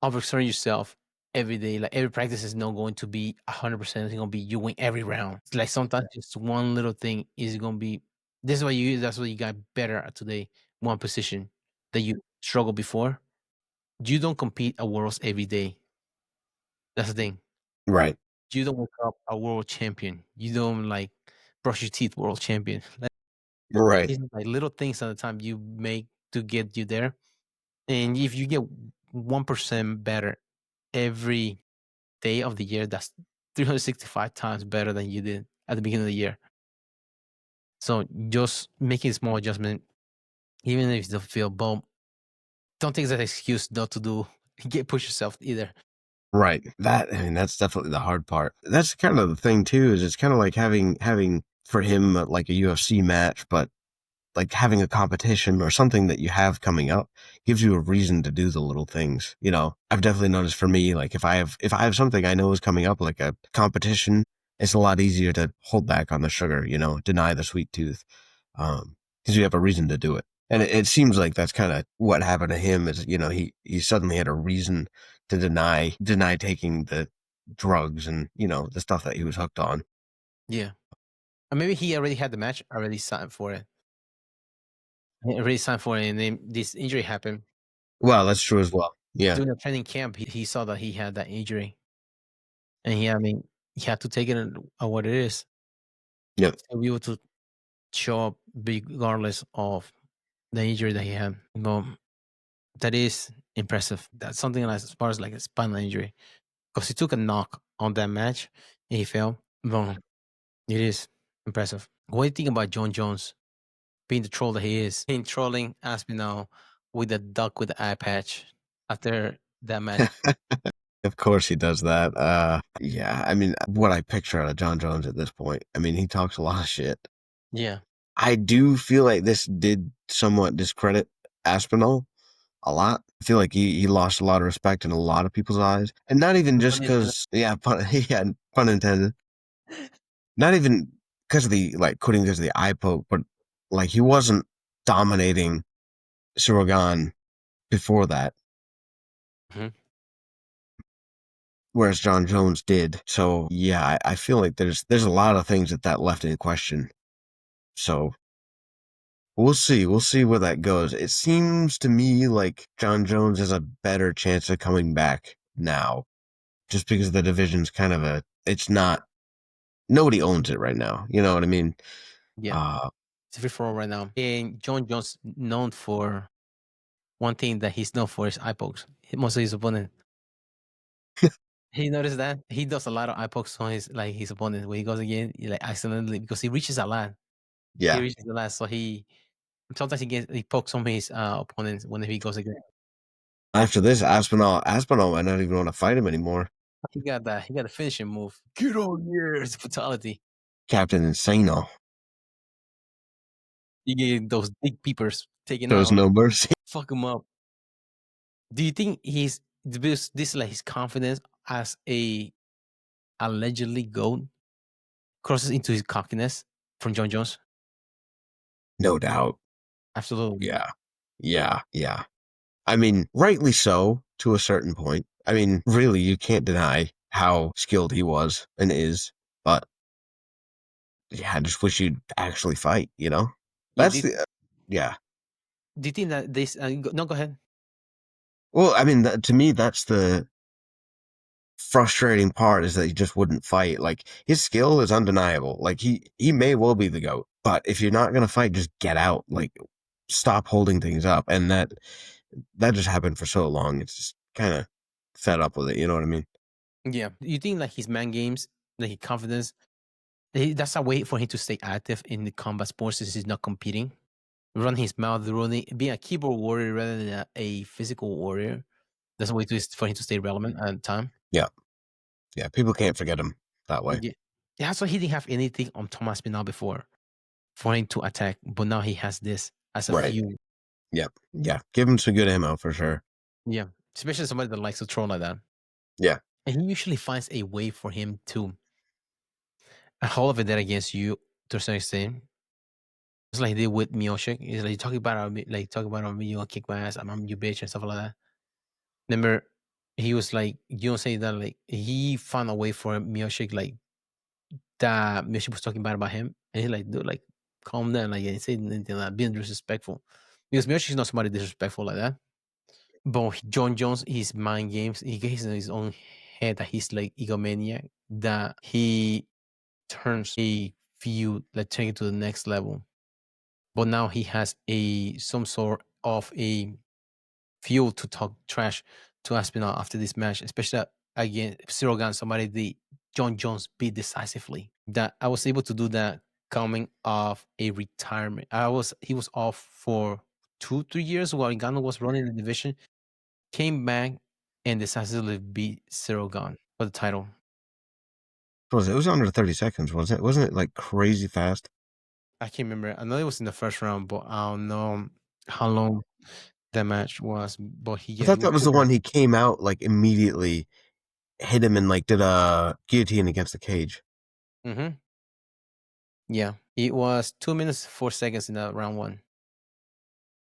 overexerting yourself every day. Like every practice is not going to be 100%. It's going to be you win every round. It's like sometimes just one little thing is going to be this is what that's what you got better at today. One position that you struggled before. You don't compete at worlds every day. That's the thing. Right, You don't wake up a world champion. You don't like brush your teeth world champion. Like, right, it's like little things at the time you make to get you there. And if you get 1% better every day of the year, that's 365 times better than you did at the beginning of the year. So just making a small adjustment, even if you don't feel bump, don't take that excuse not to do get push yourself either. right. That's definitely the hard part. That's kind of the thing too. Is it's kind of like having for him like a UFC match, but like having a competition or something that you have coming up gives you a reason to do the little things. You know, I've definitely noticed for me, like if I have something I know is coming up, like a competition, it's a lot easier to hold back on the sugar, deny the sweet tooth. Because you have a reason to do it. And it seems like that's kind of what happened to him is, he suddenly had a reason to deny taking the drugs and, the stuff that he was hooked on. Yeah. Or maybe he already had the match, already signed for it. He already signed for it, and then this injury happened. Well, that's true as well. Yeah. During the training camp, he saw that he had that injury. And he had to take it at what it is. Yep. To be able to show up regardless of the injury that he had. But that is impressive. That's something like as far as like a spinal injury. Because he took a knock on that match and he fell. But it is impressive. What do you think about Jon Jones being the troll that he is? In trolling Aspinall with the duck with the eye patch after that match. Of course he does that. Yeah, I mean, what I picture out of Jon Jones at this point, I mean, he talks a lot of shit. Yeah. I do feel like this did somewhat discredit Aspinall a lot. I feel like he lost a lot of respect in a lot of people's eyes. And not even just because, yeah, pun intended. Not even because of the, like, quitting because of the eye poke, but, like, he wasn't dominating Surugan before that. Mhm. Whereas Jon Jones did. So yeah, I feel like there's a lot of things that left in question. So We'll see. We'll see where that goes. It seems to me like Jon Jones has a better chance of coming back now, just because the division's kind of it's not, nobody owns it right now. You know what I mean? Yeah, Uh, it's free for all right now. And Jon Jones known for one thing that he's known for is eye pokes. Most of his opponent. He noticed that he does a lot of eye pokes on his opponent when he goes again, he, like accidentally because he reaches a lot. He yeah. reaches a lot, so sometimes he pokes some of his opponents whenever he goes again. After this, Aspinall might not even want to fight him anymore. He got a finishing move. Get on here, it's fatality. Captain Insano You get those big peepers taken shows out, no mercy. fuck him up. Do you think this like his confidence as a allegedly GOAT crosses into his cockiness from Jon Jones? No doubt. Absolutely. Yeah. Yeah. Yeah. I mean, rightly so to a certain point. I mean, really, you can't deny how skilled he was and is, but yeah, I just wish you'd actually fight, you know? Yeah. That's the, yeah. Do you think that this? No, go ahead. Well, I mean, to me, that's the frustrating part is that he just wouldn't fight. Like, his skill is undeniable. Like, he may well be the GOAT, but if you're not going to fight, just get out. Like, stop holding things up. And that just happened for so long. It's just kind of fed up with it. You know what I mean? Yeah. You think like his man games, like his confidence, that's a way for him to stay active in the combat sports since he's not competing. Run his mouth, running, being a keyboard warrior rather than a physical warrior. That's a way for him to stay relevant at the time. Yeah. Yeah. People can't forget him that way. Yeah. Yeah, so he didn't have anything on Thomas Spinal before for him to attack, but now he has this as a Right. fuel. Yeah. Yeah. Give him some good ammo for sure. Yeah. Especially somebody that likes to troll like that. Yeah. And he usually finds a way for him to hold of it against you to a certain extent. It's like they did with Miyoshi. He's like talking about me, you gonna kick my ass, I'm you bitch and stuff like that. Remember, he was like, you don't say that, like he found a way for Miyoshi, like that Miyoshi was talking bad about him. And he's like, dude, like calm down, like ain't saying anything like being disrespectful. Because Miyoshi's not somebody disrespectful like that. But Jon Jones, his mind games, he gets in his own head that he's like egomaniac, that he turns a feud, like take it to the next level. But now he has some sort of a fuel to talk trash to Aspinall after this match, especially against Sirogan, somebody the Jon Jones beat decisively. That I was able to do that coming off a retirement. He was off for 2-3 years while Ngannou was running the division, came back and decisively beat Sirogan for the title. What was it? It was under 30 seconds, was it? Wasn't it like crazy fast? I can't remember. I know it was in the first round, but I don't know how long that match was. But I he thought was that was the quicker. one he came out like immediately hit him and like did a guillotine against the cage. Mm-hmm. Yeah, it was 2 minutes 4 seconds in that round one.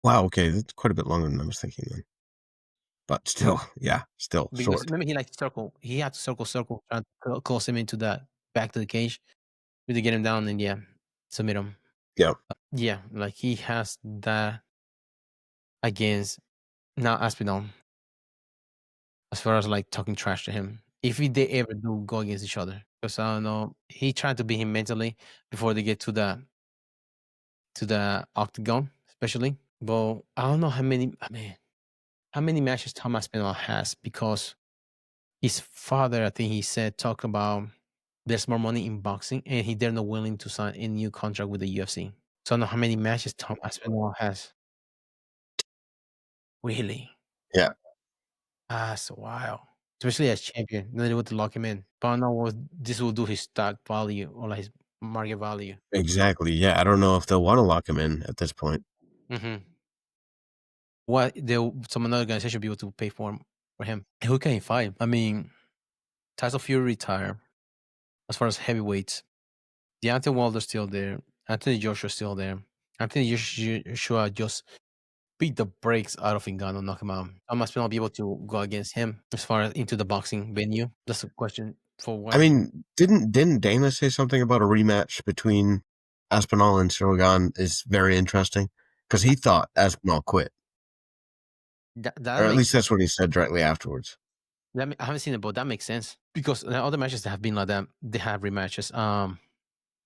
Wow, okay, that's quite a bit longer than I was thinking then. But still, yeah, still Because short. remember, he liked to circle. He had to circle, trying to close him into that back to the cage, really get him down and yeah, submit him. Yeah. Yeah, like he has that against now Aspinall as far as like talking trash to him. If they ever do go against each other, because I don't know, he tried to beat him mentally before they get to the octagon, especially. But I don't know how many. I mean, how many matches Thomas Aspinall has because his father, I think he said, talk about there's more money in boxing, and they're not willing to sign a new contract with the UFC. So I don't know how many matches Tom Aspinall has. Really? Yeah. That's wild. Especially as champion. Then they want to lock him in. But I don't know what this will do his stock value or like his market value. Exactly. Yeah. I don't know if they'll want to lock him in at this point. Mm-hmm. What some another organization be able to pay for him. Who can he fight? I mean, Tyson Fury retired as far as heavyweights. Deontay Wilder's still there. Anthony Joshua's still there. Anthony Joshua just beat the brakes out of Ngannou, knock him out. I must not be able to go against him as far as into the boxing venue. That's a question for I what? mean, didn't Dana say something about a rematch between Aspinall and Shogun is very interesting because he thought Aspinall quit, That or at makes least that's what he said directly afterwards. I haven't seen it, but that makes sense because the other matches that have been like that, they have rematches.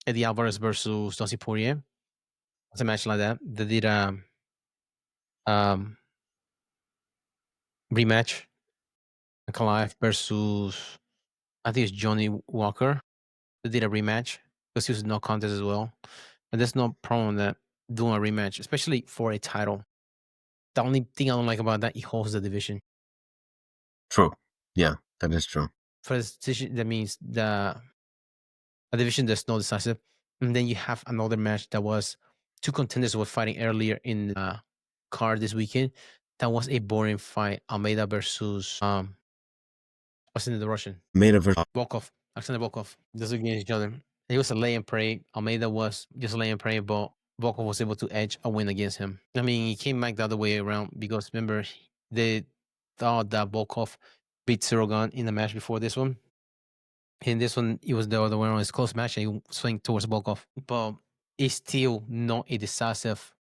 Eddie Alvarez versus Dusty Poirier was a match like that. They did um rematch. Clive versus I think it's Johnny Walker. They did a rematch because he was no contest as well. And there's no problem that doing a rematch, especially for a title. The only thing I don't like about that, he holds the division. True. Yeah, that is true. For this decision, that means a division that's no decisive. And then you have another match that was two contenders were fighting earlier in the card this weekend. That was a boring fight. Almeida versus what's in the Russian? Made a versus Volkov. Alexander Volkov. Just against each other. It was a lay and pray. Almeida was just lay and pray, but Volkov was able to edge a win against him. I mean, he came back the other way around because remember, they thought that Volkov beat Sirogan in the match before this one. In this one, it was the other way around. It's a close match and he swing towards Volkov. But it's still not a decisive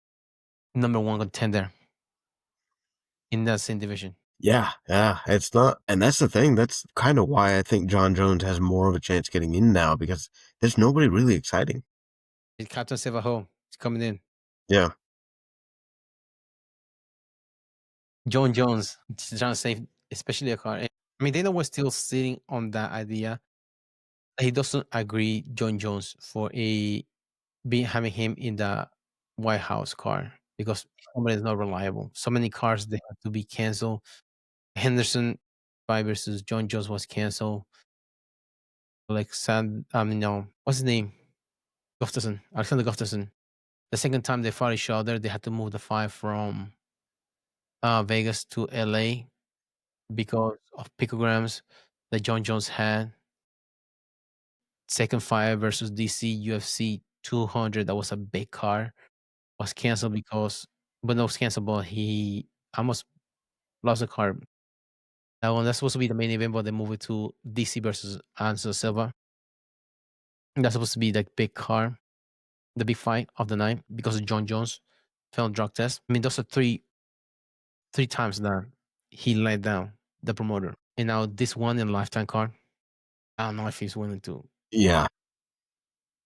number one contender in that same division. Yeah, it's not, and that's the thing. That's kind of why I think Jon Jones has more of a chance getting in now because there's nobody really exciting. It's Captain Sevaho. He's coming in. Yeah, Jon Jones, trying to save, especially a car. I mean, Dana was still sitting on that idea. He doesn't agree, Jon Jones, for having him in the White House car because somebody is not reliable. So many cars they have to be canceled. Henderson fight versus Jon Jones was canceled. Like no, what's his name? Gustafsson, Alexander Gustafsson. The second time they fought each other, they had to move the fight from Vegas to LA because of picograms that Jon Jones had. Second fight versus DC UFC 200, that was a big card, was canceled because, but no, it was canceled, but he almost lost the card. That one, that's supposed to be the main event, but they moved it to DC versus Anderson Silva. That's supposed to be the big card, the big fight of the night because of Jon Jones failed drug test. I mean, those are three times that he let down the promoter. And now this one in lifetime card, I don't know if he's willing to yeah,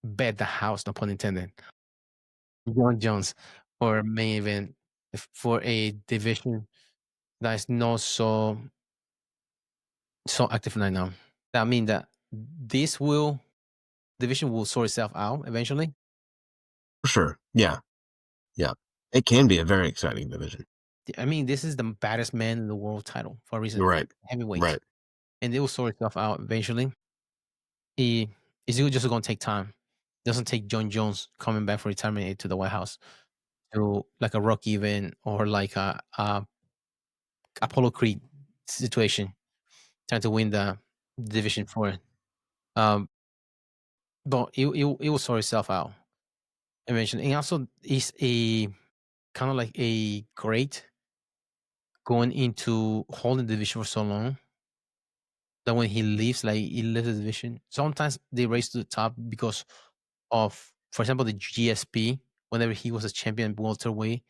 bet the house, no pun intended, Jon Jones for main event for a division that is not so active right now. That means that this division will sort itself out eventually. for sure. Yeah, yeah. It can be a very exciting division. I mean, this is the baddest man in the world title for a reason. You're right. Heavyweight. Right. And it will sort itself out eventually. It's just going to take time. It doesn't take Jon Jones coming back for retirement to the White House to like a Rocky event or like a Apollo Creed situation, trying to win the division for it. Um, but it will sort itself out eventually. And also, it's a kind of like a great going into holding the division for so long that when he leaves, like he leaves the division, sometimes they race to the top because of, for example, the GSP. Whenever he was a champion welterweight,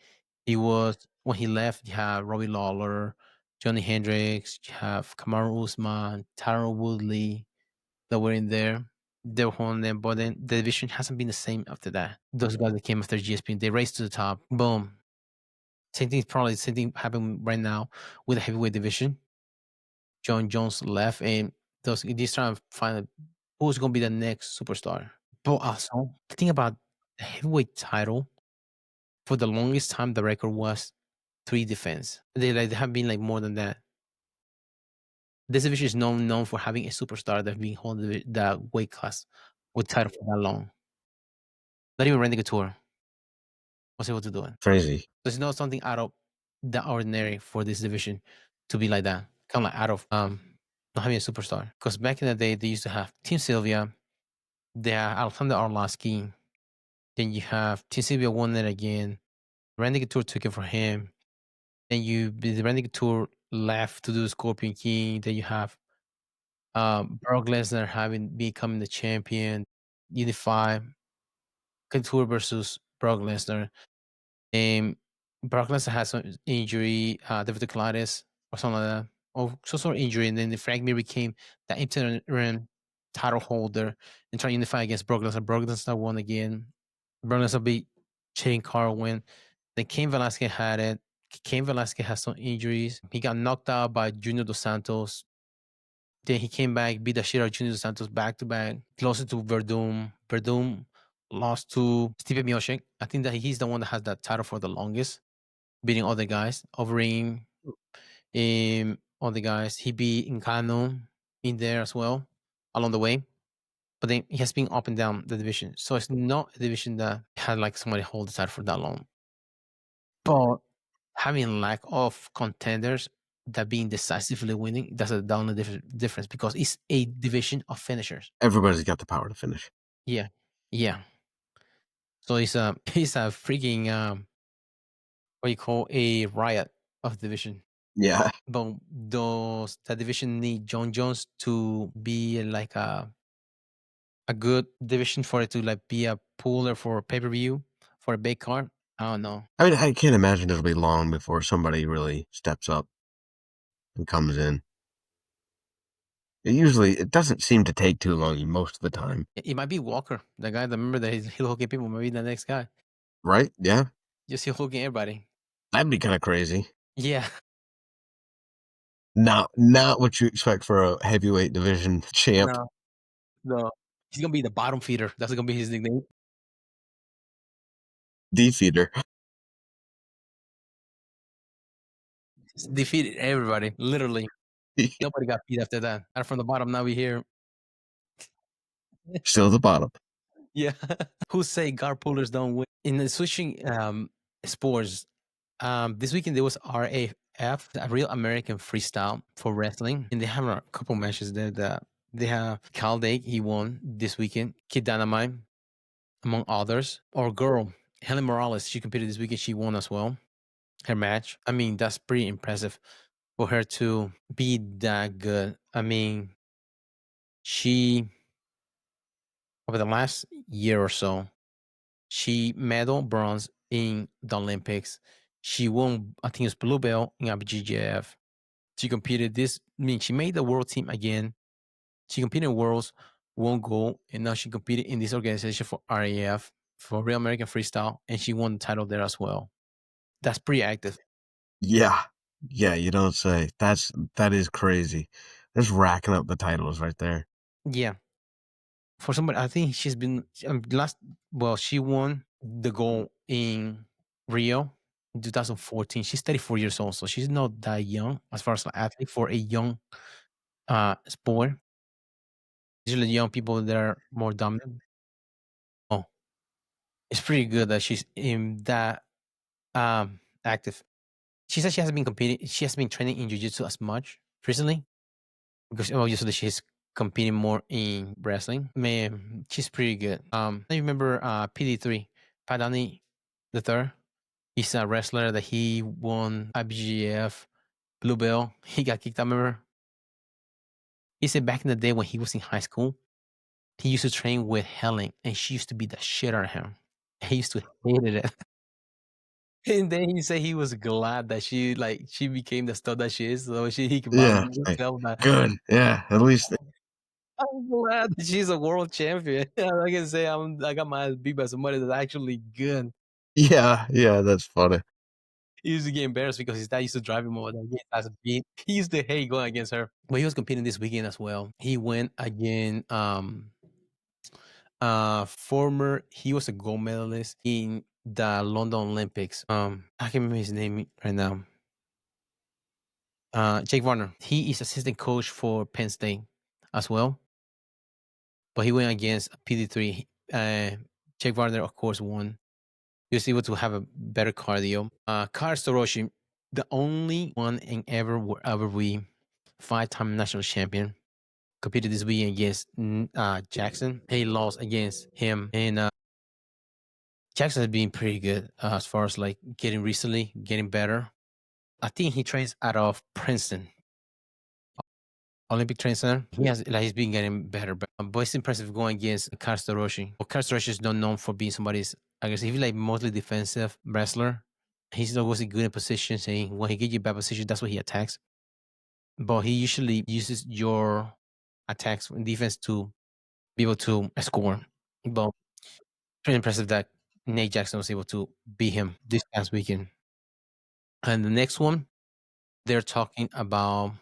he was when he left. You have Robbie Lawler, Johnny Hendricks, you have Kamaru Usman, Tyron Woodley that were in there. They were holding them, but then the division hasn't been the same after that. Those guys that came after GSP, they raced to the top. Boom. Same thing happened right now with the heavyweight division. Jon Jones left, and these trying to find who's going to be the next superstar. But also, the thing about the heavyweight title, for the longest time, the record was 3 defense. They have been like more than that. This division is known for having a superstar that being holding the weight class with title for that long. Not even Randy Couture was able to do it. Crazy. There's not something out of the ordinary for this division to be like that. Kind of like out of not having a superstar. Because back in the day, they used to have Team Sylvia, they have Alexander Arlovsky, then you have Team Sylvia won it again. Randy Couture took it for him. Then the Randy Couture left to do Scorpion King. Then you have Brock Lesnar becoming the champion, Unify. Couture versus Brock Lesnar. And Brock Lesnar had some injury, diverticulitis or something like that, or some sort of injury, and then the Frank Mir became the interim title holder and trying to unify against Brock Lesnar. Brock Lesnar won again. Brock Lesnar beat Shane Carwin. Then Cain Velasquez had it. Cain Velasquez has some injuries. He got knocked out by Junior Dos Santos. Then he came back, beat the shit out of Junior Dos Santos back to back. Lost to Verdum. Verdum lost to Stipe Miocic. I think that he's the one that has that title for the longest, beating other guys, overing other guys. He beat Ngannou in there as well along the way. But then he has been up and down the division. So it's not a division that had like somebody hold the title for that long. But having lack of contenders that being decisively winning, that's a down a difference because it's a division of finishers. Everybody's got the power to finish. Yeah. Yeah. So it's a it's a freaking what you call a riot of division. Yeah. But does that division need Jon Jones to be like a good division for it to like be a puller for pay-per-view for a big card? I don't know. I mean, I can't imagine it'll be long before somebody really steps up and comes in. It doesn't seem to take too long most of the time. It might be Walker, the guy that remember that he's heel hooking people, maybe the next guy. Right? Yeah. Just heel hooking everybody. That'd be kind of crazy. Yeah. Not what you expect for a heavyweight division champ. No. No. He's gonna be the bottom feeder. That's gonna be his nickname. Defeater. He's defeated everybody, literally. Nobody got beat after that. And from the bottom, now we hear. Still the bottom. Yeah. Who say guard pullers don't win? In the switching sports, this weekend there was RAF, a Real American Freestyle for wrestling, and they have a couple matches there. That they have Calday, he won this weekend. Kid Dynamite, among others. Or girl, Helen Morales, she competed this weekend. She won as well. Her match. I mean, that's pretty impressive for her to be that good. I mean, she over the last year or so, she medal bronze in the Olympics. She won, I think it's blue belt in IBJJF. She competed this, I mean, she made the world team again. She competed in Worlds, won gold, and now she competed in this organization for RAF, for Real American Freestyle, and she won the title there as well. That's pretty active. Yeah. Yeah, you don't say. That is crazy. Just racking up the titles right there. Yeah. For somebody, I think she's been she won the gold in Rio in 2014. She's 34 years old, so she's not that young as far as an athlete for a young sport. Usually young people that are more dominant. Oh, it's pretty good that she's in that active. She said she hasn't been competing. She hasn't been training in jiu-jitsu as much recently because obviously she's competing more in wrestling. Man, she's pretty good. I remember PD3, Padani the third. He's a wrestler that he won IBGF blue belt. He got kicked out. Remember? He said back in the day when he was in high school, he used to train with Helen, and she used to beat the shit out of him. He used to hate it. And then he said he was glad that she became the stud that she is, so he can Yeah. validate himself. That Good. Yeah. At least I'm glad that she's a world champion. I can say I got my ass beat by somebody that's actually good. yeah, that's funny. He used to get embarrassed because his dad used to drive him over there. He used to hate going against her. But he was competing this weekend as well. He went against he was a gold medalist in the London Olympics. I can't remember his name right now. Jake Varner. He is assistant coach for Penn State as well. But he went against PD3. Jake Varner, of course, won. He was able to have a better cardio. Kar Soroshi, the only one in ever we 5-time national champion, competed this weekend against Jackson. He lost against him, and Jackson has been pretty good as far as like getting better. I think he trains out of Princeton. Olympic Training Center. He's been getting better, but it's impressive going against Karsten Roshi. Well, Karsten Roshi is not known for being somebody's, I guess, he's like mostly defensive wrestler. He's always good in positions, and when he gives you bad position, that's what he attacks. But he usually uses your attacks in defense to be able to score. But pretty impressive that Nate Jackson was able to beat him this past weekend. And the next one, they're talking about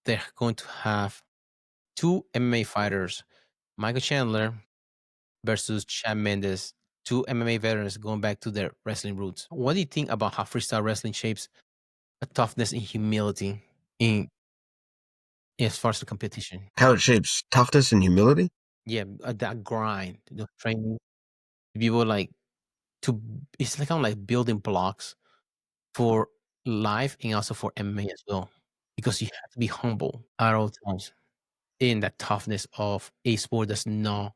they're going to have two MMA fighters, Michael Chandler versus Chad Mendes, two MMA veterans going back to their wrestling roots. What do you think about how freestyle wrestling shapes a toughness and humility in as far as the competition? How it shapes toughness and humility? Yeah, that grind, the training, to be able like to it's like kind of like building blocks for life and also for MMA as well, because you have to be humble at all times in that toughness of a sport that's not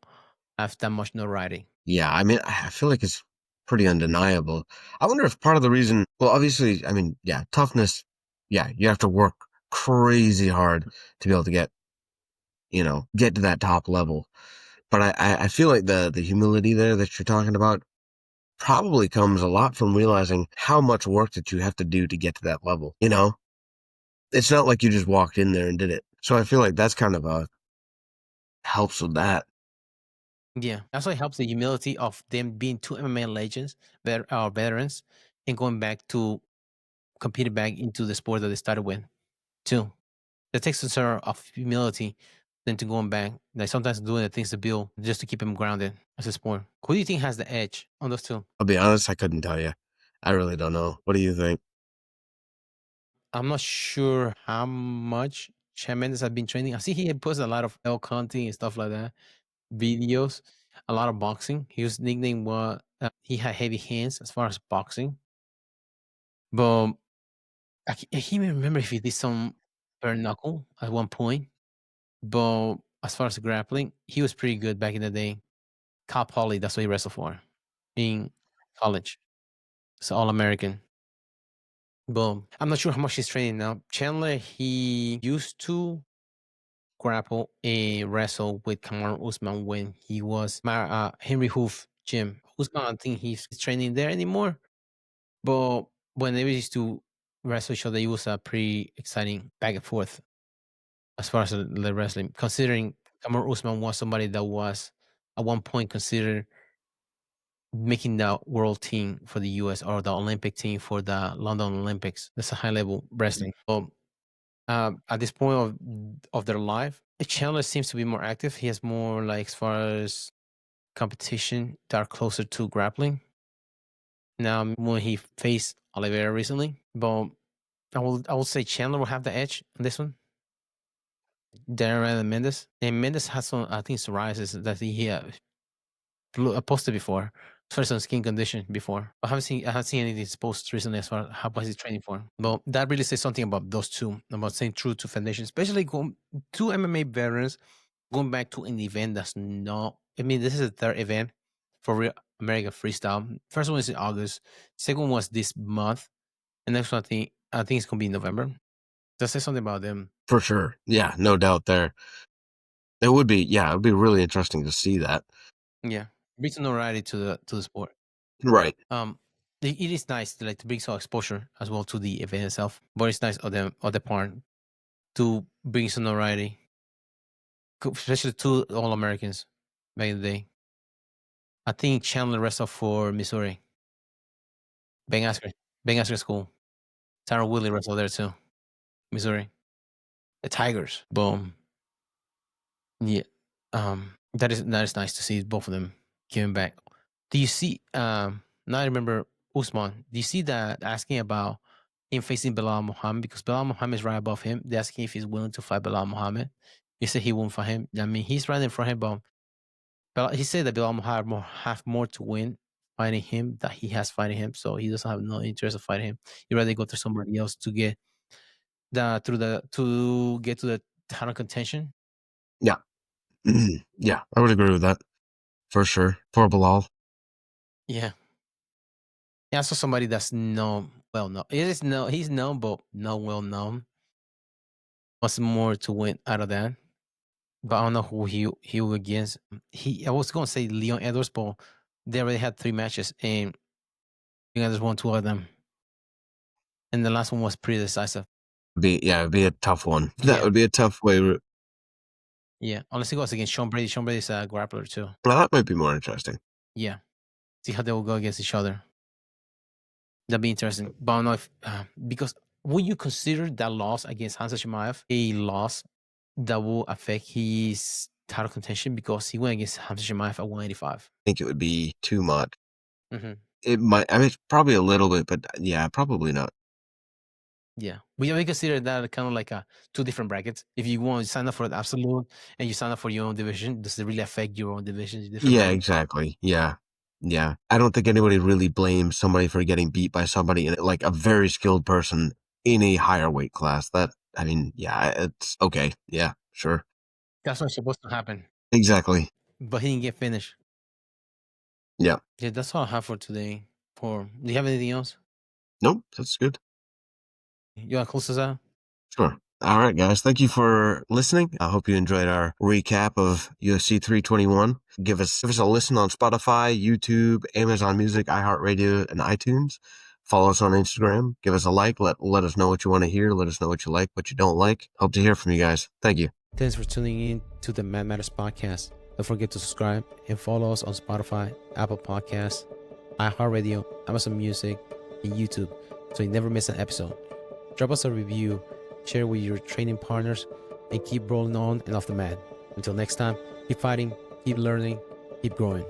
have that much notoriety. Yeah, I mean, I feel like it's pretty undeniable. I wonder if part of the reason, well, obviously, I mean, yeah, toughness, yeah, you have to work crazy hard to be able to get to that top level. But I feel like the humility there that you're talking about probably comes a lot from realizing how much work that you have to do to get to that level. It's not like you just walked in there and did it. So I feel like that's kind of helps with that. Yeah, that's why it helps the humility of them being two MMA legends, veterans, and going back to competing back into the sport that they started with too. That takes a sort of humility than to going back. Like sometimes doing the things to build just to keep them grounded as a sport. Who do you think has the edge on those two? I'll be honest, I couldn't tell you. I really don't know. What do you think? I'm not sure how much Shawn Mendes has been training. I see he posts a lot of elk hunting and stuff like that, videos, a lot of boxing. His nickname was he had heavy hands as far as boxing, but I can't even remember if he did some bare knuckle at one point. But as far as grappling, he was pretty good back in the day. Cal Poly, that's what he wrestled for in college. It's All American. But I'm not sure how much he's training now. Chandler, he used to grapple and wrestle with Kamaru Usman when he was Henry Hoof gym. Usman, I don't think he's training there anymore. But when they used to wrestle each other, it was a pretty exciting back and forth as far as the wrestling. Considering Kamaru Usman was somebody that was at one point considered making the world team for the US or the Olympic team for the London Olympics. That's a high level wrestling. But at this point of their life, Chandler seems to be more active. He has more like as far as competition that are closer to grappling. Now when he faced Oliveira recently, but I will say Chandler will have the edge on this one. Darren and Mendes. And Mendes has some I think psoriasis that he posted before. First on skin condition before. I haven't seen anything post recently as far as how was he training for. But that really says something about those two, about staying true to foundation, especially going two MMA veterans going back to an event that's not I mean, this is the third event for real American freestyle. First one is in August. Second one was this month. And next one I think it's gonna be in November. That says something about them. For sure. Yeah, no doubt there. It would be, yeah, it would be really interesting to see that. Yeah. Brings some notoriety to the sport. Right. It is nice to like to bring some exposure as well to the event itself. But it's nice of them of the part to bring some notoriety, especially to all Americans back in the day. I think Chandler wrestled for Missouri. Ben Askren. Ben Askren School. Tara Willie wrestled there too. Missouri. The Tigers. Boom. Yeah. That is nice to see both of them giving back. Do you see now I remember Usman. Do you see that asking about him facing Bilal Muhammad because Bilal Muhammad is right above him? They're asking if he's willing to fight Bilal Muhammad. He said he won't fight him. I mean, he's right in front of him, but he said that Bilal Muhammad have more to win fighting him that he has fighting him. So he doesn't have no interest of fighting him. He'd rather go through somebody else to get to get to the title contention. Yeah. Yeah, I would agree with that. For sure. For Bilal. Yeah. Yeah, I saw somebody that's known, well known. It is known, he's known, but not well known. wants more to win out of that. But I don't know who he will against. I was gonna say Leon Edwards, but they already had 3 matches, and Leon Edwards won 2 of them, and the last one was pretty decisive. It'd be a tough one. That Yeah. would be a tough way. Yeah, unless he goes against Sean Brady. Sean Brady's a grappler too. Well, that might be more interesting. Yeah, see how they will go against each other. That'd be interesting. But I don't know if because would you consider that loss against Hamza Chimaev a loss that will affect his title contention because he went against Hamza Chimaev at 185? I think it would be too much. Mm-hmm. It might. I mean, probably a little bit, but yeah, probably not. Yeah, we consider that kind of like 2 different brackets. If you want to sign up for the absolute and you sign up for your own division, does it really affect your own division? Yeah, exactly. Yeah. Yeah. I don't think anybody really blames somebody for getting beat by somebody in like a very skilled person in a higher weight class. I mean, yeah, it's okay. Yeah, sure. That's what's supposed to happen. Exactly. But he didn't get finished. Yeah. Yeah, that's all I have for today. Do you have anything else? Nope, that's good. You want to close us out? Sure. All right, guys. Thank you for listening. I hope you enjoyed our recap of UFC 321. Give us a listen on Spotify, YouTube, Amazon Music, iHeartRadio, and iTunes. Follow us on Instagram. Give us a like. Let us know what you want to hear. Let us know what you like, what you don't like. Hope to hear from you guys. Thank you. Thanks for tuning in to the Mad Matters podcast. Don't forget to subscribe and follow us on Spotify, Apple Podcasts, iHeartRadio, Amazon Music, and YouTube so you never miss an episode. Drop us a review, share with your training partners, and keep rolling on and off the mat. Until next time, keep fighting, keep learning, keep growing.